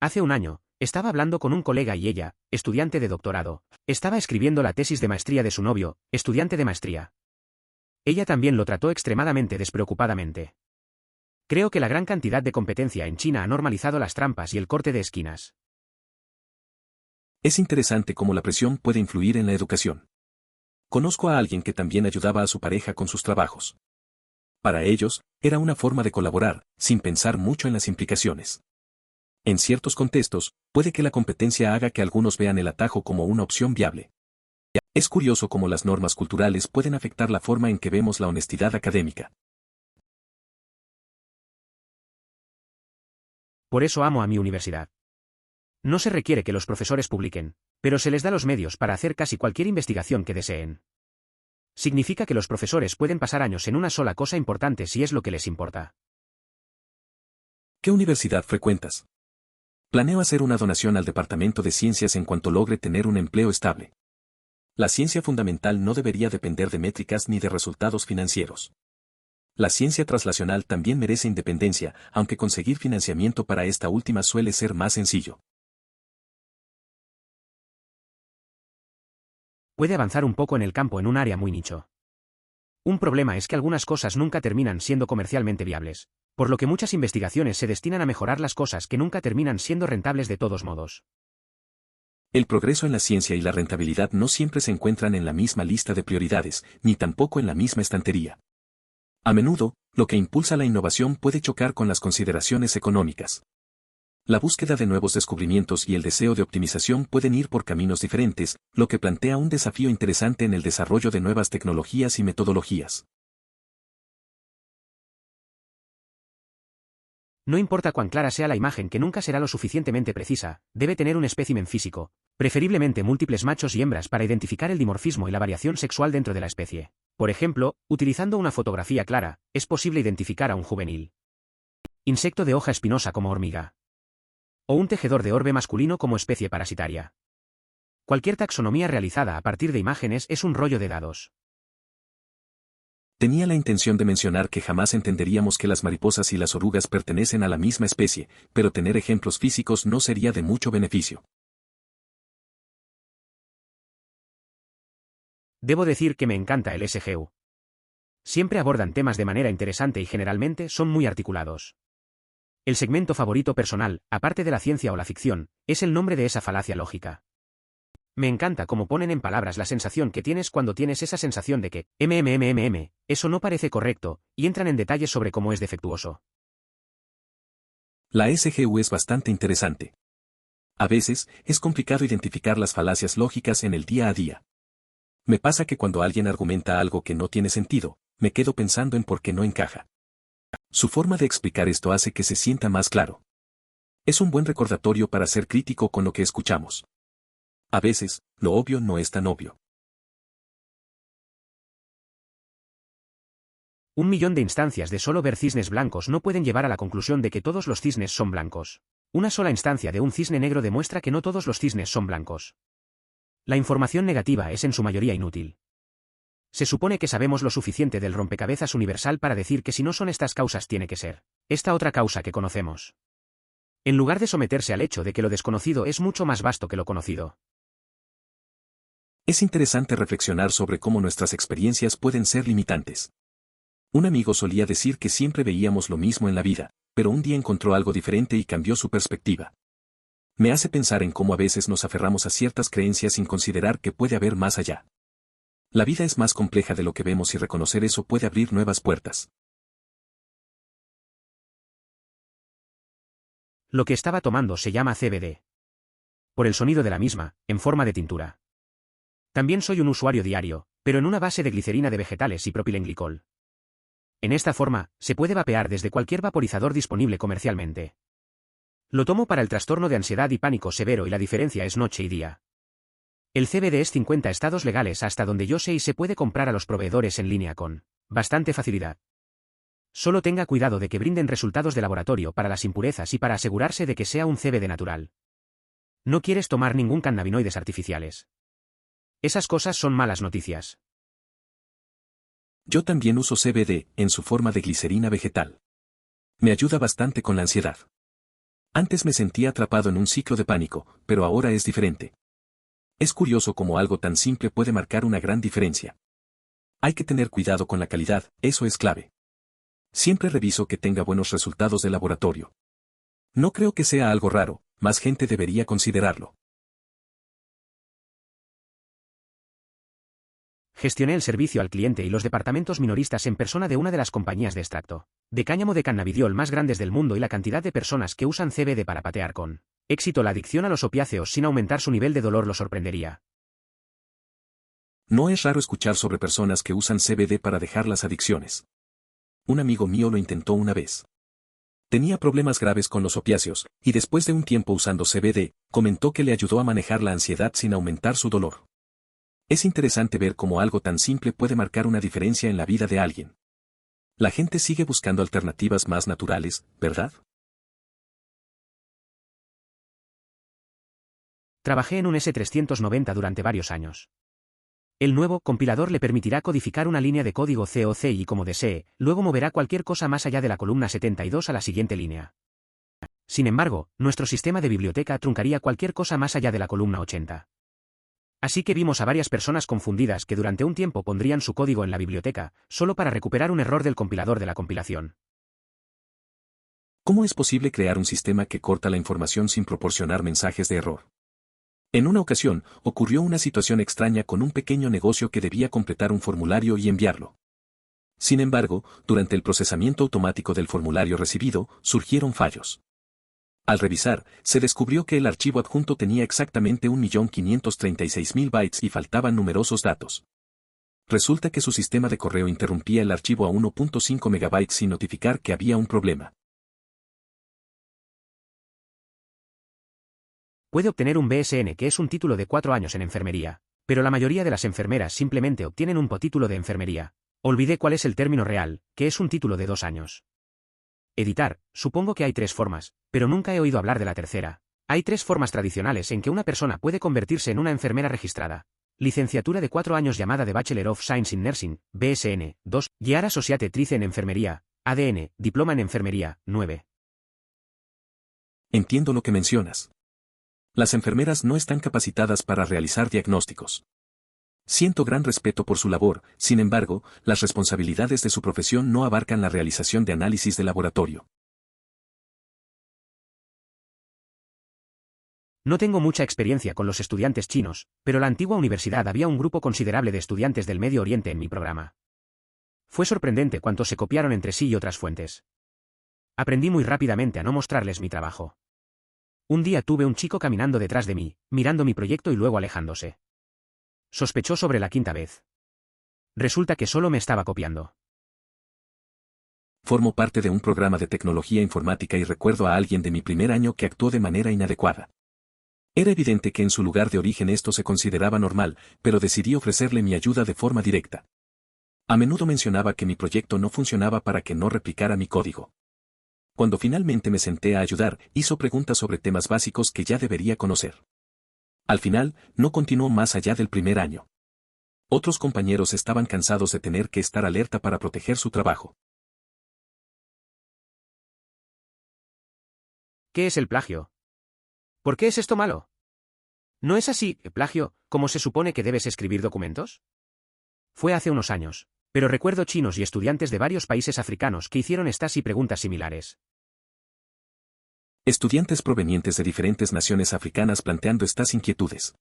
Hace un año, estaba hablando con un colega y ella, estudiante de doctorado, estaba escribiendo la tesis de maestría de su novio, estudiante de maestría. Ella también lo trató extremadamente despreocupadamente. Creo que la gran cantidad de competencia en China ha normalizado las trampas y el corte de esquinas. Es interesante cómo la presión puede influir en la educación. Conozco a alguien que también ayudaba a su pareja con sus trabajos. Para ellos, era una forma de colaborar, sin pensar mucho en las implicaciones. En ciertos contextos, puede que la competencia haga que algunos vean el atajo como una opción viable. Es curioso cómo las normas culturales pueden afectar la forma en que vemos la honestidad académica. Por eso amo a mi universidad. No se requiere que los profesores publiquen, pero se les da los medios para hacer casi cualquier investigación que deseen. Significa que los profesores pueden pasar años en una sola cosa importante si es lo que les importa. ¿Qué universidad frecuentas? Planeo hacer una donación al Departamento de Ciencias en cuanto logre tener un empleo estable. La ciencia fundamental no debería depender de métricas ni de resultados financieros. La ciencia translacional también merece independencia, aunque conseguir financiamiento para esta última suele ser más sencillo. Puede avanzar un poco en el campo en un área muy nicho. Un problema es que algunas cosas nunca terminan siendo comercialmente viables, por lo que muchas investigaciones se destinan a mejorar las cosas que nunca terminan siendo rentables de todos modos. El progreso en la ciencia y la rentabilidad no siempre se encuentran en la misma lista de prioridades, ni tampoco en la misma estantería. A menudo, lo que impulsa la innovación puede chocar con las consideraciones económicas. La búsqueda de nuevos descubrimientos y el deseo de optimización pueden ir por caminos diferentes, lo que plantea un desafío interesante en el desarrollo de nuevas tecnologías y metodologías. No importa cuán clara sea la imagen, que nunca será lo suficientemente precisa, debe tener un espécimen físico, preferiblemente múltiples machos y hembras para identificar el dimorfismo y la variación sexual dentro de la especie. Por ejemplo, utilizando una fotografía clara, es posible identificar a un juvenil insecto de hoja espinosa como hormiga, o un tejedor de orbe masculino como especie parasitaria. Cualquier taxonomía realizada a partir de imágenes es un rollo de dados. Tenía la intención de mencionar que jamás entenderíamos que las mariposas y las orugas pertenecen a la misma especie, pero tener ejemplos físicos no sería de mucho beneficio. Debo decir que me encanta el SGU. Siempre abordan temas de manera interesante y generalmente son muy articulados. El segmento favorito personal, aparte de la ciencia o la ficción, es el nombre de esa falacia lógica. Me encanta cómo ponen en palabras la sensación que tienes cuando tienes esa sensación de que, eso no parece correcto, y entran en detalles sobre cómo es defectuoso. La SGU es bastante interesante. A veces, es complicado identificar las falacias lógicas en el día a día. Me pasa que cuando alguien argumenta algo que no tiene sentido, me quedo pensando en por qué no encaja. Su forma de explicar esto hace que se sienta más claro. Es un buen recordatorio para ser crítico con lo que escuchamos. A veces, lo obvio no es tan obvio. 1.000.000 de instancias de solo ver cisnes blancos no pueden llevar a la conclusión de que todos los cisnes son blancos. Una sola instancia de un cisne negro demuestra que no todos los cisnes son blancos. La información negativa es en su mayoría inútil. Se supone que sabemos lo suficiente del rompecabezas universal para decir que si no son estas causas tiene que ser esta otra causa que conocemos. En lugar de someterse al hecho de que lo desconocido es mucho más vasto que lo conocido. Es interesante reflexionar sobre cómo nuestras experiencias pueden ser limitantes. Un amigo solía decir que siempre veíamos lo mismo en la vida, pero un día encontró algo diferente y cambió su perspectiva. Me hace pensar en cómo a veces nos aferramos a ciertas creencias sin considerar que puede haber más allá. La vida es más compleja de lo que vemos y reconocer eso puede abrir nuevas puertas. Lo que estaba tomando se llama CBD. Por el sonido de la misma, en forma de tintura. También soy un usuario diario, pero en una base de glicerina de vegetales y propilenglicol. En esta forma, se puede vapear desde cualquier vaporizador disponible comercialmente. Lo tomo para el trastorno de ansiedad y pánico severo y la diferencia es noche y día. El CBD es 50 estados legales hasta donde yo sé y se puede comprar a los proveedores en línea con bastante facilidad. Solo tenga cuidado de que brinden resultados de laboratorio para las impurezas y para asegurarse de que sea un CBD natural. No quieres tomar ningún cannabinoides artificiales. Esas cosas son malas noticias. Yo también uso CBD, en su forma de glicerina vegetal. Me ayuda bastante con la ansiedad. Antes me sentía atrapado en un ciclo de pánico, pero ahora es diferente. Es curioso cómo algo tan simple puede marcar una gran diferencia. Hay que tener cuidado con la calidad, eso es clave. Siempre reviso que tenga buenos resultados de laboratorio. No creo que sea algo raro, más gente debería considerarlo. Gestioné el servicio al cliente y los departamentos minoristas en persona de una de las compañías de extracto de cáñamo de cannabidiol más grandes del mundo y la cantidad de personas que usan CBD para patear con éxito la adicción a los opiáceos sin aumentar su nivel de dolor lo sorprendería. No es raro escuchar sobre personas que usan CBD para dejar las adicciones. Un amigo mío lo intentó una vez. Tenía problemas graves con los opiáceos, y después de un tiempo usando CBD, comentó que le ayudó a manejar la ansiedad sin aumentar su dolor. Es interesante ver cómo algo tan simple puede marcar una diferencia en la vida de alguien. La gente sigue buscando alternativas más naturales, ¿verdad? Trabajé en un S390 durante varios años. El nuevo compilador le permitirá codificar una línea de código C o C y como desee, luego moverá cualquier cosa más allá de la columna 72 a la siguiente línea. Sin embargo, nuestro sistema de biblioteca truncaría cualquier cosa más allá de la columna 80. Así que vimos a varias personas confundidas que durante un tiempo pondrían su código en la biblioteca, solo para recuperar un error del compilador de la compilación. ¿Cómo es posible crear un sistema que corta la información sin proporcionar mensajes de error? En una ocasión, ocurrió una situación extraña con un pequeño negocio que debía completar un formulario y enviarlo. Sin embargo, durante el procesamiento automático del formulario recibido, surgieron fallos. Al revisar, se descubrió que el archivo adjunto tenía exactamente 1.536.000 bytes y faltaban numerosos datos. Resulta que su sistema de correo interrumpía el archivo a 1.5 megabytes sin notificar que había un problema. Puede obtener un BSN, que es un título de 4 años en enfermería, pero la mayoría de las enfermeras simplemente obtienen un título de enfermería. Olvidé cuál es el término real, que es un título de 2 años. Editar, supongo que hay 3 formas, pero nunca he oído hablar de la tercera. Hay 3 formas tradicionales en que una persona puede convertirse en una enfermera registrada. Licenciatura de 4 años llamada de Bachelor of Science in Nursing, BSN, 2, Year Associate Trice en enfermería, ADN, Diploma en enfermería, 9. Entiendo lo que mencionas. Las enfermeras no están capacitadas para realizar diagnósticos. Siento gran respeto por su labor, sin embargo, las responsabilidades de su profesión no abarcan la realización de análisis de laboratorio. No tengo mucha experiencia con los estudiantes chinos, pero en la antigua universidad había un grupo considerable de estudiantes del Medio Oriente en mi programa. Fue sorprendente cuánto se copiaron entre sí y otras fuentes. Aprendí muy rápidamente a no mostrarles mi trabajo. Un día tuve un chico caminando detrás de mí, mirando mi proyecto y luego alejándose. Sospechó sobre la 5ª vez. Resulta que solo me estaba copiando. Formo parte de un programa de tecnología informática y recuerdo a alguien de mi primer año que actuó de manera inadecuada. Era evidente que en su lugar de origen esto se consideraba normal, pero decidí ofrecerle mi ayuda de forma directa. A menudo mencionaba que mi proyecto no funcionaba para que no replicara mi código. Cuando finalmente me senté a ayudar, hizo preguntas sobre temas básicos que ya debería conocer. Al final, no continuó más allá del primer año. Otros compañeros estaban cansados de tener que estar alerta para proteger su trabajo. ¿Qué es el plagio? ¿Por qué es esto malo? ¿No es así, plagio, como se supone que debes escribir documentos? Fue hace unos años, pero recuerdo chinos y estudiantes de varios países africanos que hicieron estas y preguntas similares. Estudiantes provenientes de diferentes naciones africanas planteando estas inquietudes.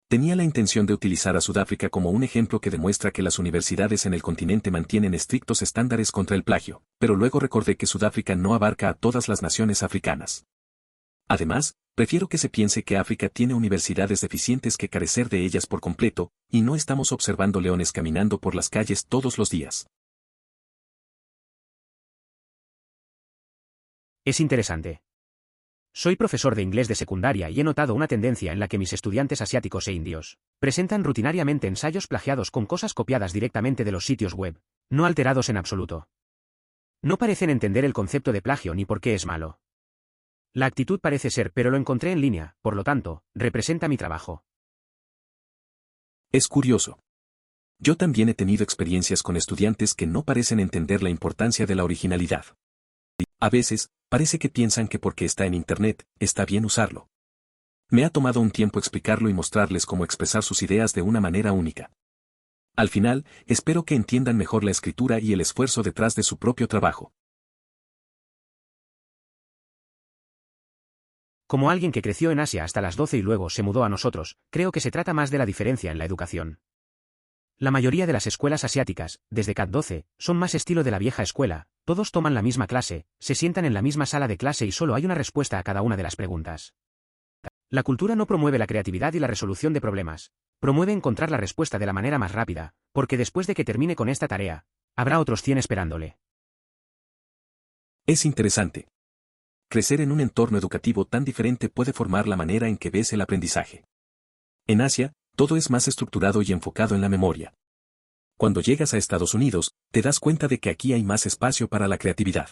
Tenía la intención de utilizar a Sudáfrica como un ejemplo que demuestra que las universidades en el continente mantienen estrictos estándares contra el plagio, pero luego recordé que Sudáfrica no abarca a todas las naciones africanas. Además, prefiero que se piense que África tiene universidades deficientes que carecer de ellas por completo, y no estamos observando leones caminando por las calles todos los días. Es interesante. Soy profesor de inglés de secundaria y he notado una tendencia en la que mis estudiantes asiáticos e indios presentan rutinariamente ensayos plagiados con cosas copiadas directamente de los sitios web, no alterados en absoluto. No parecen entender el concepto de plagio ni por qué es malo. La actitud parece ser, pero lo encontré en línea, por lo tanto, representa mi trabajo. Es curioso. Yo también he tenido experiencias con estudiantes que no parecen entender la importancia de la originalidad. A veces, parece que piensan que porque está en Internet, está bien usarlo. Me ha tomado un tiempo explicarlo y mostrarles cómo expresar sus ideas de una manera única. Al final, espero que entiendan mejor la escritura y el esfuerzo detrás de su propio trabajo. Como alguien que creció en Asia hasta las 12 y luego se mudó a nosotros, creo que se trata más de la diferencia en la educación. La mayoría de las escuelas asiáticas, desde Cat 12, son más estilo de la vieja escuela, todos toman la misma clase, se sientan en la misma sala de clase y solo hay una respuesta a cada una de las preguntas. La cultura no promueve la creatividad y la resolución de problemas, promueve encontrar la respuesta de la manera más rápida, porque después de que termine con esta tarea, habrá otros 100 esperándole. Es interesante. Crecer en un entorno educativo tan diferente puede formar la manera en que ves el aprendizaje. En Asia, todo es más estructurado y enfocado en la memoria. Cuando llegas a Estados Unidos, te das cuenta de que aquí hay más espacio para la creatividad.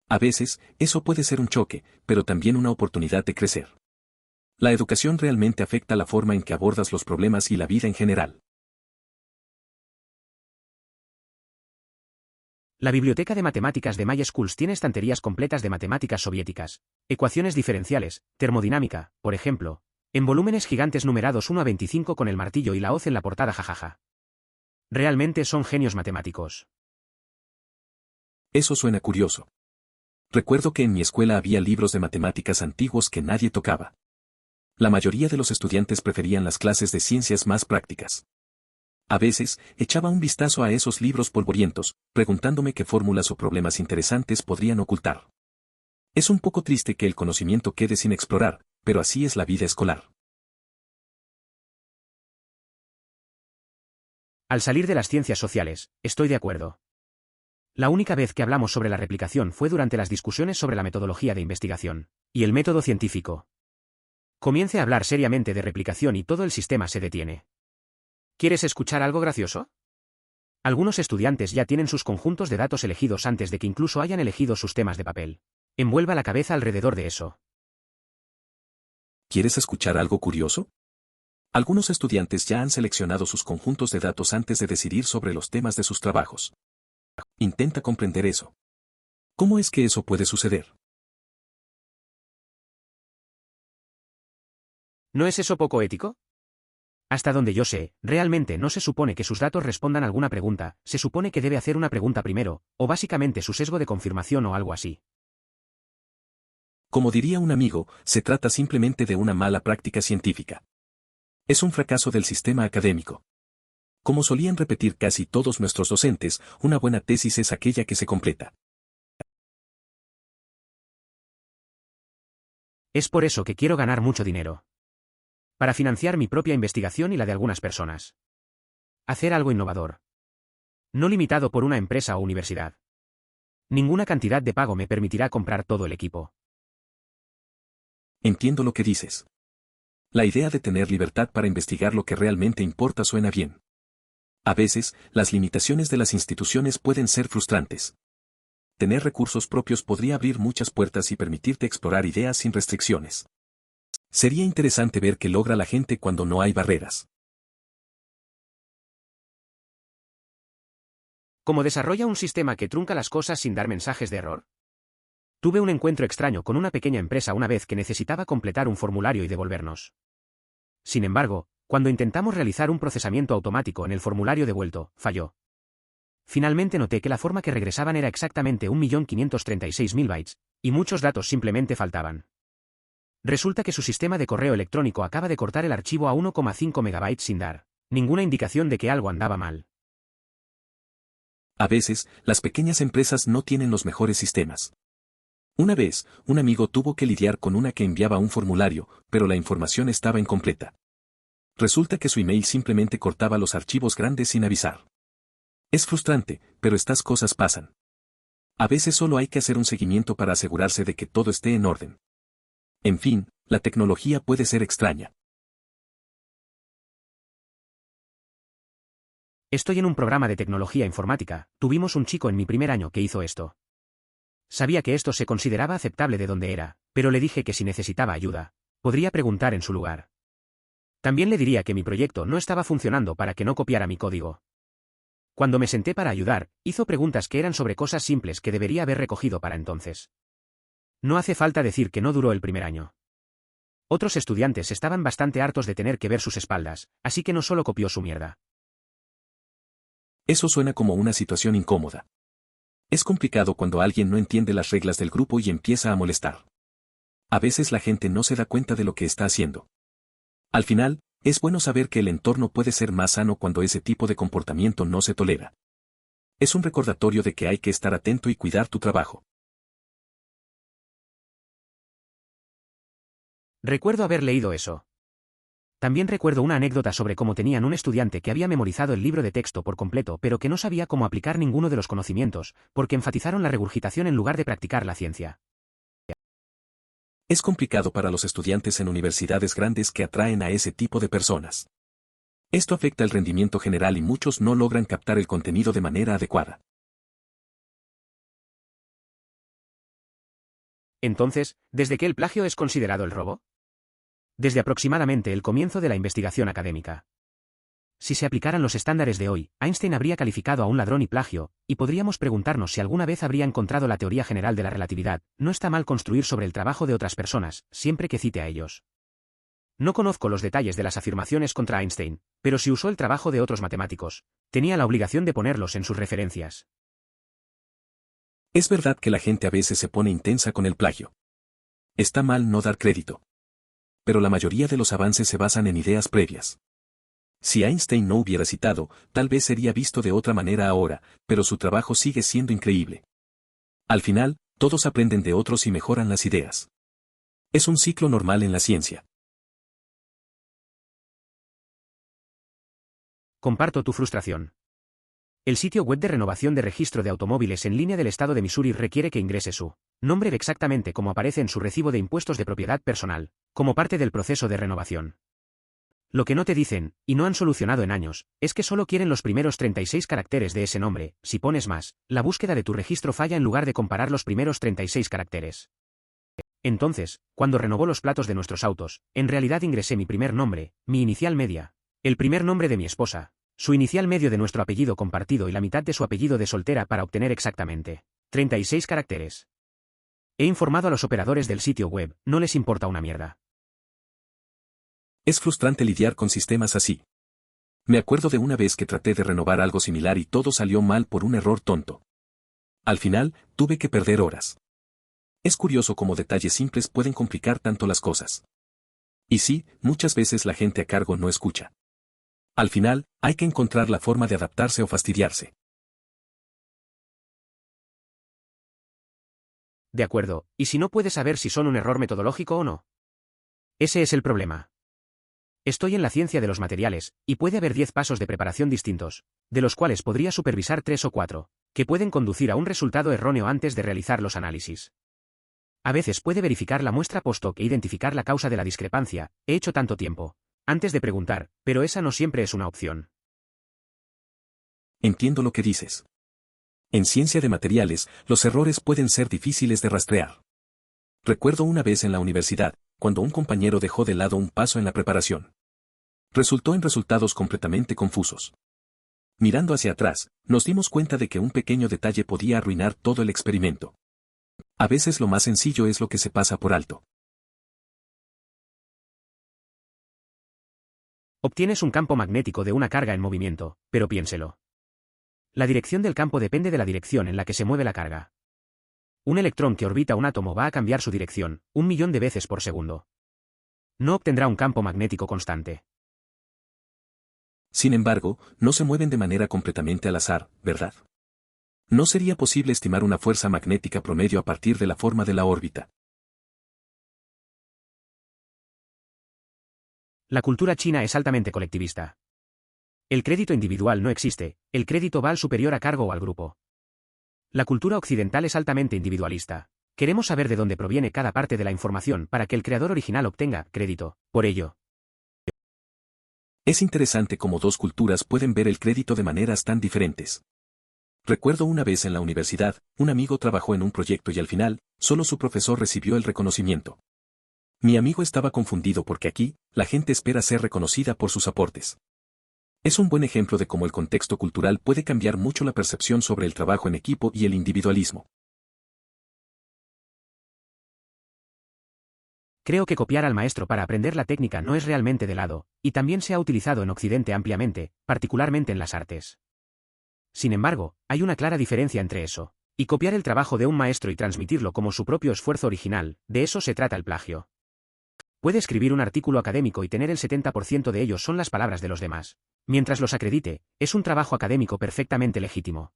A veces, eso puede ser un choque, pero también una oportunidad de crecer. La educación realmente afecta la forma en que abordas los problemas y la vida en general. La biblioteca de matemáticas de MySchools tiene estanterías completas de matemáticas soviéticas, ecuaciones diferenciales, termodinámica, por ejemplo, en volúmenes gigantes numerados 1 a 25 con el martillo y la hoz en la portada, jajaja. Realmente son genios matemáticos. Eso suena curioso. Recuerdo que en mi escuela había libros de matemáticas antiguos que nadie tocaba. La mayoría de los estudiantes preferían las clases de ciencias más prácticas. A veces, echaba un vistazo a esos libros polvorientos, preguntándome qué fórmulas o problemas interesantes podrían ocultar. Es un poco triste que el conocimiento quede sin explorar, pero así es la vida escolar. Al salir de las ciencias sociales, estoy de acuerdo. La única vez que hablamos sobre la replicación fue durante las discusiones sobre la metodología de investigación y el método científico. Comience a hablar seriamente de replicación y todo el sistema se detiene. ¿Quieres escuchar algo gracioso? Algunos estudiantes ya tienen sus conjuntos de datos elegidos antes de que incluso hayan elegido sus temas de papel. Envuelva la cabeza alrededor de eso. ¿Quieres escuchar algo curioso? Algunos estudiantes ya han seleccionado sus conjuntos de datos antes de decidir sobre los temas de sus trabajos. Intenta comprender eso. ¿Cómo es que eso puede suceder? ¿No es eso poco ético? Hasta donde yo sé, realmente no se supone que sus datos respondan a alguna pregunta, se supone que debe hacer una pregunta primero, o básicamente su sesgo de confirmación o algo así. Como diría un amigo, se trata simplemente de una mala práctica científica. Es un fracaso del sistema académico. Como solían repetir casi todos nuestros docentes, una buena tesis es aquella que se completa. Es por eso que quiero ganar mucho dinero. Para financiar mi propia investigación y la de algunas personas. Hacer algo innovador. No limitado por una empresa o universidad. Ninguna cantidad de pago me permitirá comprar todo el equipo. Entiendo lo que dices. La idea de tener libertad para investigar lo que realmente importa suena bien. A veces, las limitaciones de las instituciones pueden ser frustrantes. Tener recursos propios podría abrir muchas puertas y permitirte explorar ideas sin restricciones. Sería interesante ver qué logra la gente cuando no hay barreras. ¿Cómo desarrolla un sistema que trunca las cosas sin dar mensajes de error? Tuve un encuentro extraño con una pequeña empresa una vez que necesitaba completar un formulario y devolvernos. Sin embargo, cuando intentamos realizar un procesamiento automático en el formulario devuelto, falló. Finalmente noté que la forma que regresaban era exactamente 1.536.000 bytes, y muchos datos simplemente faltaban. Resulta que su sistema de correo electrónico acaba de cortar el archivo a 1,5 megabytes sin dar ninguna indicación de que algo andaba mal. A veces, las pequeñas empresas no tienen los mejores sistemas. Una vez, un amigo tuvo que lidiar con una que enviaba un formulario, pero la información estaba incompleta. Resulta que su email simplemente cortaba los archivos grandes sin avisar. Es frustrante, pero estas cosas pasan. A veces solo hay que hacer un seguimiento para asegurarse de que todo esté en orden. En fin, la tecnología puede ser extraña. Estoy en un programa de tecnología informática, tuvimos un chico en mi primer año que hizo esto. Sabía que esto se consideraba aceptable de donde era, pero le dije que si necesitaba ayuda, podría preguntar en su lugar. También le diría que mi proyecto no estaba funcionando para que no copiara mi código. Cuando me senté para ayudar, hizo preguntas que eran sobre cosas simples que debería haber recogido para entonces. No hace falta decir que no duró el primer año. Otros estudiantes estaban bastante hartos de tener que ver sus espaldas, así que no solo copió su mierda. Eso suena como una situación incómoda. Es complicado cuando alguien no entiende las reglas del grupo y empieza a molestar. A veces la gente no se da cuenta de lo que está haciendo. Al final, es bueno saber que el entorno puede ser más sano cuando ese tipo de comportamiento no se tolera. Es un recordatorio de que hay que estar atento y cuidar tu trabajo. Recuerdo haber leído eso. También recuerdo una anécdota sobre cómo tenían un estudiante que había memorizado el libro de texto por completo pero que no sabía cómo aplicar ninguno de los conocimientos, porque enfatizaron la regurgitación en lugar de practicar la ciencia. Es complicado para los estudiantes en universidades grandes que atraen a ese tipo de personas. Esto afecta el rendimiento general y muchos no logran captar el contenido de manera adecuada. Entonces, ¿desde qué el plagio es considerado el robo? Desde aproximadamente el comienzo de la investigación académica. Si se aplicaran los estándares de hoy, Einstein habría calificado a un ladrón y plagio, y podríamos preguntarnos si alguna vez habría encontrado la teoría general de la relatividad. No está mal construir sobre el trabajo de otras personas, siempre que cite a ellos. No conozco los detalles de las afirmaciones contra Einstein, pero si usó el trabajo de otros matemáticos, tenía la obligación de ponerlos en sus referencias. Es verdad que la gente a veces se pone intensa con el plagio. Está mal no dar crédito. Pero la mayoría de los avances se basan en ideas previas. Si Einstein no hubiera citado, tal vez sería visto de otra manera ahora, pero su trabajo sigue siendo increíble. Al final, todos aprenden de otros y mejoran las ideas. Es un ciclo normal en la ciencia. Comparto tu frustración. El sitio web de renovación de registro de automóviles en línea del estado de Missouri requiere que ingrese su nombre exactamente como aparece en su recibo de impuestos de propiedad personal, como parte del proceso de renovación. Lo que no te dicen, y no han solucionado en años, es que solo quieren los primeros 36 caracteres de ese nombre. Si pones más, la búsqueda de tu registro falla en lugar de comparar los primeros 36 caracteres. Entonces, cuando renovó los platos de nuestros autos, en realidad ingresé mi primer nombre, mi inicial media, el primer nombre de mi esposa, su inicial medio de nuestro apellido compartido y la mitad de su apellido de soltera para obtener exactamente 36 caracteres. He informado a los operadores del sitio web, no les importa una mierda. Es frustrante lidiar con sistemas así. Me acuerdo de una vez que traté de renovar algo similar y todo salió mal por un error tonto. Al final, tuve que perder horas. Es curioso cómo detalles simples pueden complicar tanto las cosas. Y sí, muchas veces la gente a cargo no escucha. Al final, hay que encontrar la forma de adaptarse o fastidiarse. De acuerdo, ¿y si no puedes saber si son un error metodológico o no? Ese es el problema. Estoy en la ciencia de los materiales, y puede haber 10 pasos de preparación distintos, de los cuales podría supervisar 3 o 4, que pueden conducir a un resultado erróneo antes de realizar los análisis. A veces puede verificar la muestra post-hoc e identificar la causa de la discrepancia. He hecho tanto tiempo antes de preguntar, pero esa no siempre es una opción. Entiendo lo que dices. En ciencia de materiales, los errores pueden ser difíciles de rastrear. Recuerdo una vez en la universidad, cuando un compañero dejó de lado un paso en la preparación. Resultó en resultados completamente confusos. Mirando hacia atrás, nos dimos cuenta de que un pequeño detalle podía arruinar todo el experimento. A veces lo más sencillo es lo que se pasa por alto. Obtienes un campo magnético de una carga en movimiento, pero piénselo. La dirección del campo depende de la dirección en la que se mueve la carga. Un electrón que orbita un átomo va a cambiar su dirección 1.000.000 de veces por segundo. No obtendrá un campo magnético constante. Sin embargo, no se mueven de manera completamente al azar, ¿verdad? No sería posible estimar una fuerza magnética promedio a partir de la forma de la órbita. La cultura china es altamente colectivista. El crédito individual no existe, el crédito va al superior a cargo o al grupo. La cultura occidental es altamente individualista. Queremos saber de dónde proviene cada parte de la información para que el creador original obtenga crédito por ello. Es interesante cómo dos culturas pueden ver el crédito de maneras tan diferentes. Recuerdo una vez en la universidad, un amigo trabajó en un proyecto y al final, solo su profesor recibió el reconocimiento. Mi amigo estaba confundido porque aquí, la gente espera ser reconocida por sus aportes. Es un buen ejemplo de cómo el contexto cultural puede cambiar mucho la percepción sobre el trabajo en equipo y el individualismo. Creo que copiar al maestro para aprender la técnica no es realmente de lado, y también se ha utilizado en Occidente ampliamente, particularmente en las artes. Sin embargo, hay una clara diferencia entre eso y copiar el trabajo de un maestro y transmitirlo como su propio esfuerzo original. De eso se trata el plagio. Puede escribir un artículo académico y tener el 70% de ellos son las palabras de los demás. Mientras los acredite, es un trabajo académico perfectamente legítimo.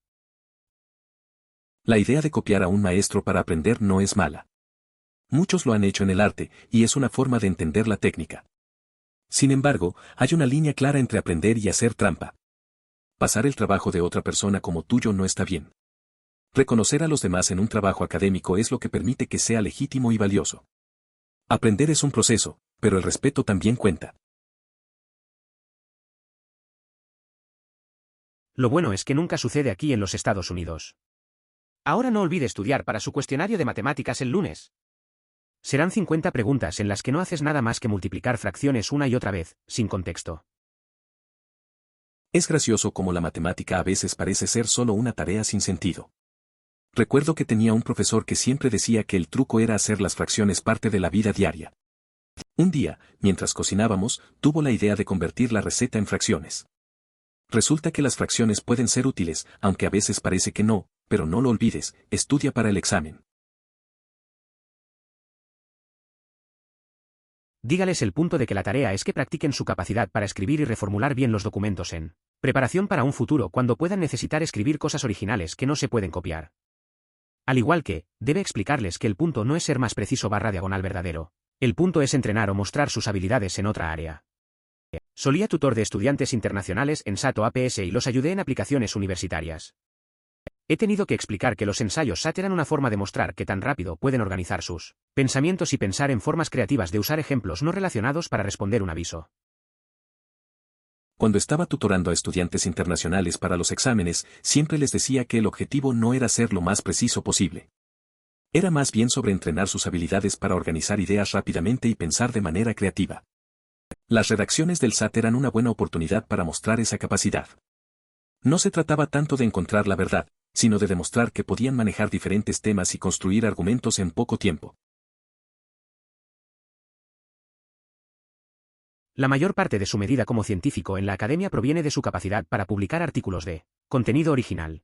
La idea de copiar a un maestro para aprender no es mala. Muchos lo han hecho en el arte, y es una forma de entender la técnica. Sin embargo, hay una línea clara entre aprender y hacer trampa. Pasar el trabajo de otra persona como tuyo no está bien. Reconocer a los demás en un trabajo académico es lo que permite que sea legítimo y valioso. Aprender es un proceso, pero el respeto también cuenta. Lo bueno es que nunca sucede aquí en los Estados Unidos. Ahora no olvide estudiar para su cuestionario de matemáticas el lunes. Serán 50 preguntas en las que no haces nada más que multiplicar fracciones una y otra vez, sin contexto. Es gracioso cómo la matemática a veces parece ser solo una tarea sin sentido. Recuerdo que tenía un profesor que siempre decía que el truco era hacer las fracciones parte de la vida diaria. Un día, mientras cocinábamos, tuvo la idea de convertir la receta en fracciones. Resulta que las fracciones pueden ser útiles, aunque a veces parece que no, pero no lo olvides, estudia para el examen. Dígales el punto de que la tarea es que practiquen su capacidad para escribir y reformular bien los documentos en preparación para un futuro cuando puedan necesitar escribir cosas originales que no se pueden copiar. Al igual que, debe explicarles que el punto no es ser más preciso / diagonal verdadero. El punto es entrenar o mostrar sus habilidades en otra área. Solía tutor de estudiantes internacionales en SAT o APS y los ayudé en aplicaciones universitarias. He tenido que explicar que los ensayos SAT eran una forma de mostrar que tan rápido pueden organizar sus pensamientos y pensar en formas creativas de usar ejemplos no relacionados para responder un aviso. Cuando estaba tutorando a estudiantes internacionales para los exámenes, siempre les decía que el objetivo no era ser lo más preciso posible. Era más bien sobre entrenar sus habilidades para organizar ideas rápidamente y pensar de manera creativa. Las redacciones del SAT eran una buena oportunidad para mostrar esa capacidad. No se trataba tanto de encontrar la verdad, sino de demostrar que podían manejar diferentes temas y construir argumentos en poco tiempo. La mayor parte de su medida como científico en la academia proviene de su capacidad para publicar artículos de contenido original.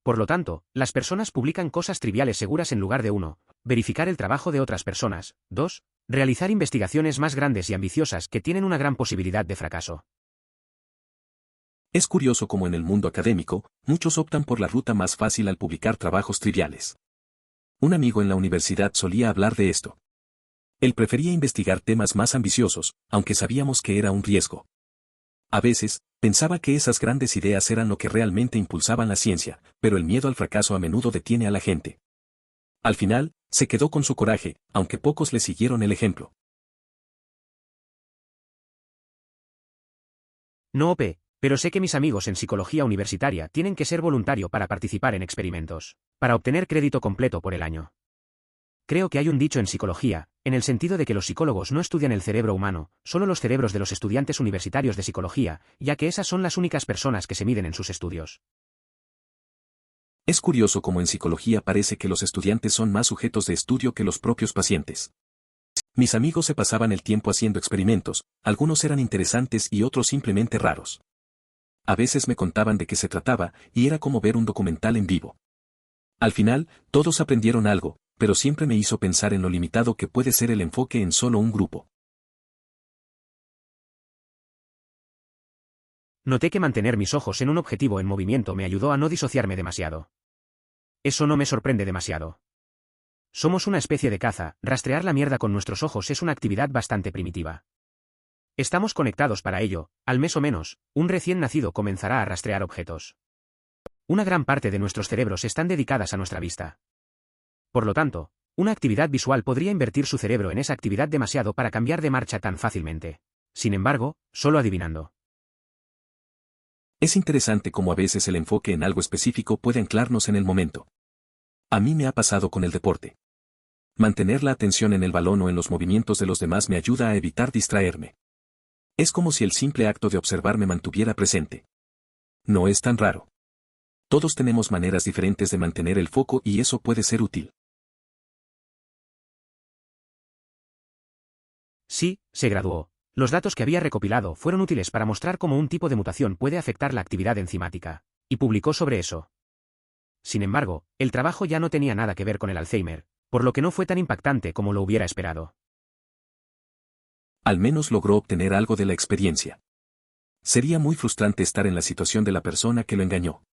Por lo tanto, las personas publican cosas triviales seguras en lugar de 1. Verificar el trabajo de otras personas. 2. Realizar investigaciones más grandes y ambiciosas que tienen una gran posibilidad de fracaso. Es curioso cómo en el mundo académico, muchos optan por la ruta más fácil al publicar trabajos triviales. Un amigo en la universidad solía hablar de esto. Él prefería investigar temas más ambiciosos, aunque sabíamos que era un riesgo. A veces, pensaba que esas grandes ideas eran lo que realmente impulsaban la ciencia, pero el miedo al fracaso a menudo detiene a la gente. Al final, se quedó con su coraje, aunque pocos le siguieron el ejemplo. No OP, pero sé que mis amigos en psicología universitaria tienen que ser voluntario para participar en experimentos, para obtener crédito completo por el año. Creo que hay un dicho en psicología, en el sentido de que los psicólogos no estudian el cerebro humano, solo los cerebros de los estudiantes universitarios de psicología, ya que esas son las únicas personas que se miden en sus estudios. Es curioso cómo en psicología parece que los estudiantes son más sujetos de estudio que los propios pacientes. Mis amigos se pasaban el tiempo haciendo experimentos, algunos eran interesantes y otros simplemente raros. A veces me contaban de qué se trataba, y era como ver un documental en vivo. Al final, todos aprendieron algo, pero siempre me hizo pensar en lo limitado que puede ser el enfoque en solo un grupo. Noté que mantener mis ojos en un objetivo en movimiento me ayudó a no disociarme demasiado. Eso no me sorprende demasiado. Somos una especie de caza, rastrear la mierda con nuestros ojos es una actividad bastante primitiva. Estamos conectados para ello, al mes o menos, un recién nacido comenzará a rastrear objetos. Una gran parte de nuestros cerebros están dedicadas a nuestra vista. Por lo tanto, una actividad visual podría invertir su cerebro en esa actividad demasiado para cambiar de marcha tan fácilmente. Sin embargo, solo adivinando. Es interesante cómo a veces el enfoque en algo específico puede anclarnos en el momento. A mí me ha pasado con el deporte. Mantener la atención en el balón o en los movimientos de los demás me ayuda a evitar distraerme. Es como si el simple acto de observar me mantuviera presente. No es tan raro. Todos tenemos maneras diferentes de mantener el foco y eso puede ser útil. Sí, se graduó. Los datos que había recopilado fueron útiles para mostrar cómo un tipo de mutación puede afectar la actividad enzimática, y publicó sobre eso. Sin embargo, el trabajo ya no tenía nada que ver con el Alzheimer, por lo que no fue tan impactante como lo hubiera esperado. Al menos logró obtener algo de la experiencia. Sería muy frustrante estar en la situación de la persona que lo engañó.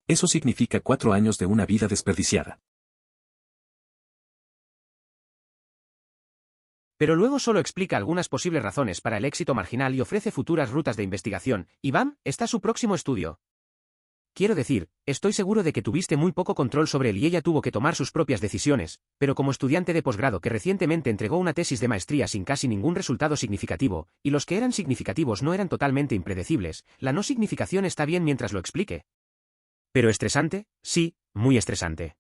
Eso significa 4 años de una vida desperdiciada. Pero luego solo explica algunas posibles razones para el éxito marginal y ofrece futuras rutas de investigación, y ¡bam!, está su próximo estudio. Quiero decir, estoy seguro de que tuviste muy poco control sobre él y ella tuvo que tomar sus propias decisiones, pero como estudiante de posgrado que recientemente entregó una tesis de maestría sin casi ningún resultado significativo, y los que eran significativos no eran totalmente impredecibles, la no significación está bien mientras lo explique. ¿Pero estresante? Sí, muy estresante.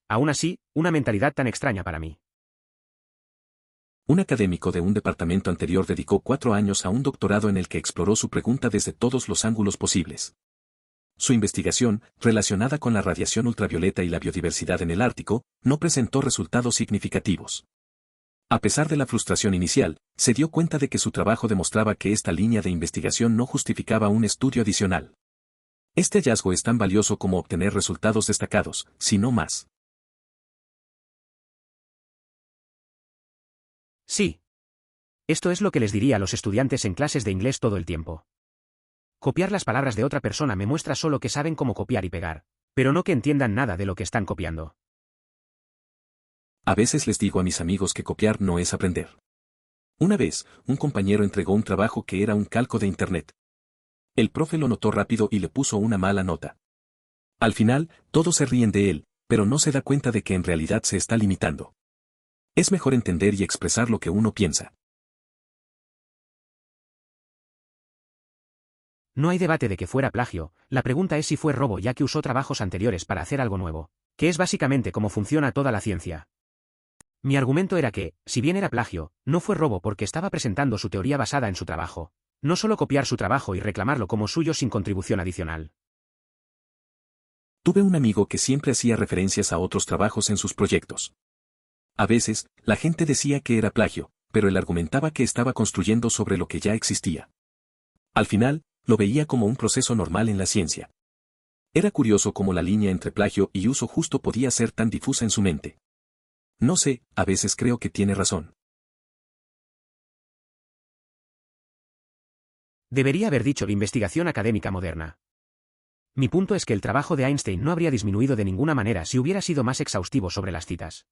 Aún así, una mentalidad tan extraña para mí. Un académico de un departamento anterior dedicó 4 años a un doctorado en el que exploró su pregunta desde todos los ángulos posibles. Su investigación, relacionada con la radiación ultravioleta y la biodiversidad en el Ártico, no presentó resultados significativos. A pesar de la frustración inicial, se dio cuenta de que su trabajo demostraba que esta línea de investigación no justificaba un estudio adicional. Este hallazgo es tan valioso como obtener resultados destacados, si no más. Sí. Esto es lo que les diría a los estudiantes en clases de inglés todo el tiempo. Copiar las palabras de otra persona me muestra solo que saben cómo copiar y pegar, pero no que entiendan nada de lo que están copiando. A veces les digo a mis amigos que copiar no es aprender. Una vez, un compañero entregó un trabajo que era un calco de Internet. El profe lo notó rápido y le puso una mala nota. Al final, todos se ríen de él, pero no se da cuenta de que en realidad se está limitando. Es mejor entender y expresar lo que uno piensa. No hay debate de que fuera plagio, la pregunta es si fue robo ya que usó trabajos anteriores para hacer algo nuevo, que es básicamente cómo funciona toda la ciencia. Mi argumento era que, si bien era plagio, no fue robo porque estaba presentando su teoría basada en su trabajo, no solo copiar su trabajo y reclamarlo como suyo sin contribución adicional. Tuve un amigo que siempre hacía referencias a otros trabajos en sus proyectos. A veces, la gente decía que era plagio, pero él argumentaba que estaba construyendo sobre lo que ya existía. Al final, lo veía como un proceso normal en la ciencia. Era curioso cómo la línea entre plagio y uso justo podía ser tan difusa en su mente. No sé, a veces creo que tiene razón. Debería haber dicho la investigación académica moderna. Mi punto es que el trabajo de Einstein no habría disminuido de ninguna manera si hubiera sido más exhaustivo sobre las citas.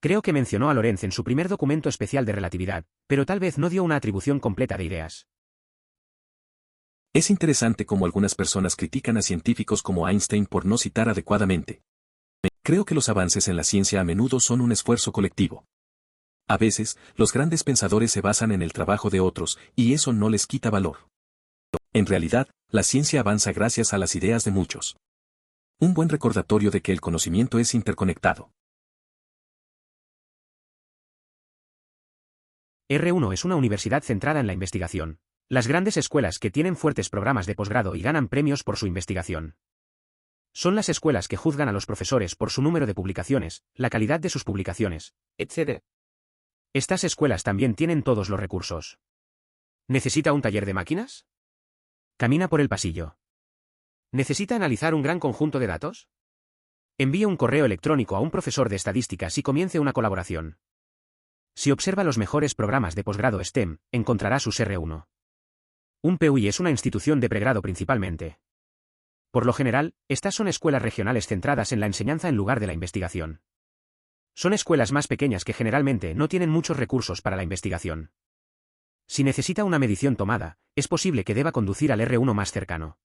Creo que mencionó a Lorentz en su primer documento especial de relatividad, pero tal vez no dio una atribución completa de ideas. Es interesante cómo algunas personas critican a científicos como Einstein por no citar adecuadamente. Creo que los avances en la ciencia a menudo son un esfuerzo colectivo. A veces, los grandes pensadores se basan en el trabajo de otros, y eso no les quita valor. En realidad, la ciencia avanza gracias a las ideas de muchos. Un buen recordatorio de que el conocimiento es interconectado. R1 es una universidad centrada en la investigación. Las grandes escuelas que tienen fuertes programas de posgrado y ganan premios por su investigación. Son las escuelas que juzgan a los profesores por su número de publicaciones, la calidad de sus publicaciones, etc. Estas escuelas también tienen todos los recursos. ¿Necesita un taller de máquinas? Camina por el pasillo. ¿Necesita analizar un gran conjunto de datos? Envíe un correo electrónico a un profesor de estadísticas y comience una colaboración. Si observa los mejores programas de posgrado STEM, encontrará sus R1. Un PUI es una institución de pregrado principalmente. Por lo general, estas son escuelas regionales centradas en la enseñanza en lugar de la investigación. Son escuelas más pequeñas que generalmente no tienen muchos recursos para la investigación. Si necesita una medición tomada, es posible que deba conducir al R1 más cercano.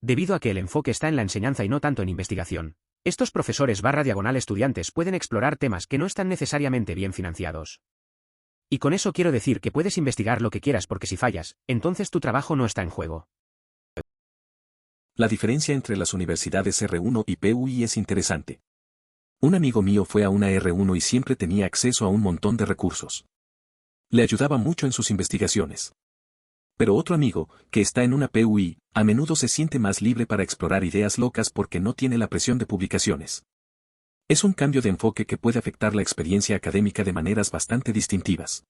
Debido a que el enfoque está en la enseñanza y no tanto en investigación, estos profesores / estudiantes pueden explorar temas que no están necesariamente bien financiados. Y con eso quiero decir que puedes investigar lo que quieras porque si fallas, entonces tu trabajo no está en juego. La diferencia entre las universidades R1 y PUI es interesante. Un amigo mío fue a una R1 y siempre tenía acceso a un montón de recursos. Le ayudaba mucho en sus investigaciones. Pero otro amigo, que está en una PUI, a menudo se siente más libre para explorar ideas locas porque no tiene la presión de publicaciones. Es un cambio de enfoque que puede afectar la experiencia académica de maneras bastante distintivas.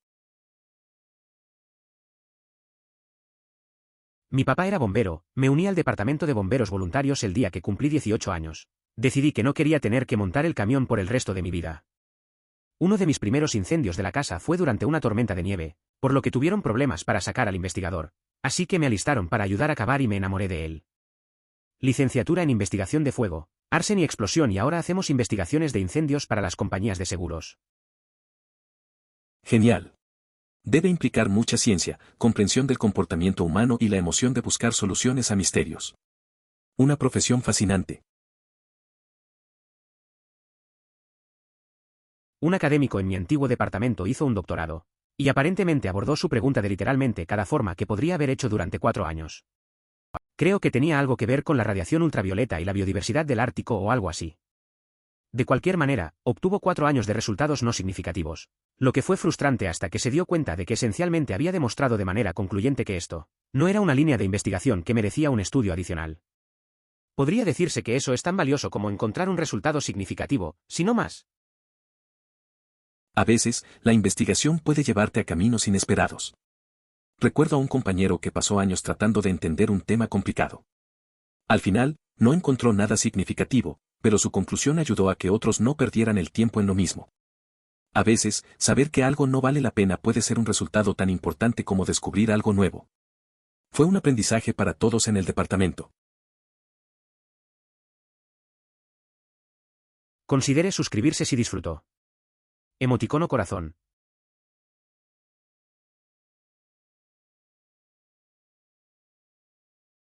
Mi papá era bombero, me uní al departamento de bomberos voluntarios el día que cumplí 18 años. Decidí que no quería tener que montar el camión por el resto de mi vida. Uno de mis primeros incendios de la casa fue durante una tormenta de nieve, por lo que tuvieron problemas para sacar al investigador, así que me alistaron para ayudar a cavar y me enamoré de él. Licenciatura en investigación de fuego, arsen y explosión y ahora hacemos investigaciones de incendios para las compañías de seguros. Genial. Debe implicar mucha ciencia, comprensión del comportamiento humano y la emoción de buscar soluciones a misterios. Una profesión fascinante. Un académico en mi antiguo departamento hizo un doctorado, y aparentemente abordó su pregunta de literalmente cada forma que podría haber hecho durante 4 años. Creo que tenía algo que ver con la radiación ultravioleta y la biodiversidad del Ártico o algo así. De cualquier manera, obtuvo 4 años de resultados no significativos. Lo que fue frustrante hasta que se dio cuenta de que esencialmente había demostrado de manera concluyente que esto no era una línea de investigación que merecía un estudio adicional. Podría decirse que eso es tan valioso como encontrar un resultado significativo, si no más. A veces, la investigación puede llevarte a caminos inesperados. Recuerdo a un compañero que pasó años tratando de entender un tema complicado. Al final, no encontró nada significativo, pero su conclusión ayudó a que otros no perdieran el tiempo en lo mismo. A veces, saber que algo no vale la pena puede ser un resultado tan importante como descubrir algo nuevo. Fue un aprendizaje para todos en el departamento. Considere suscribirse si disfrutó. Emoticono corazón.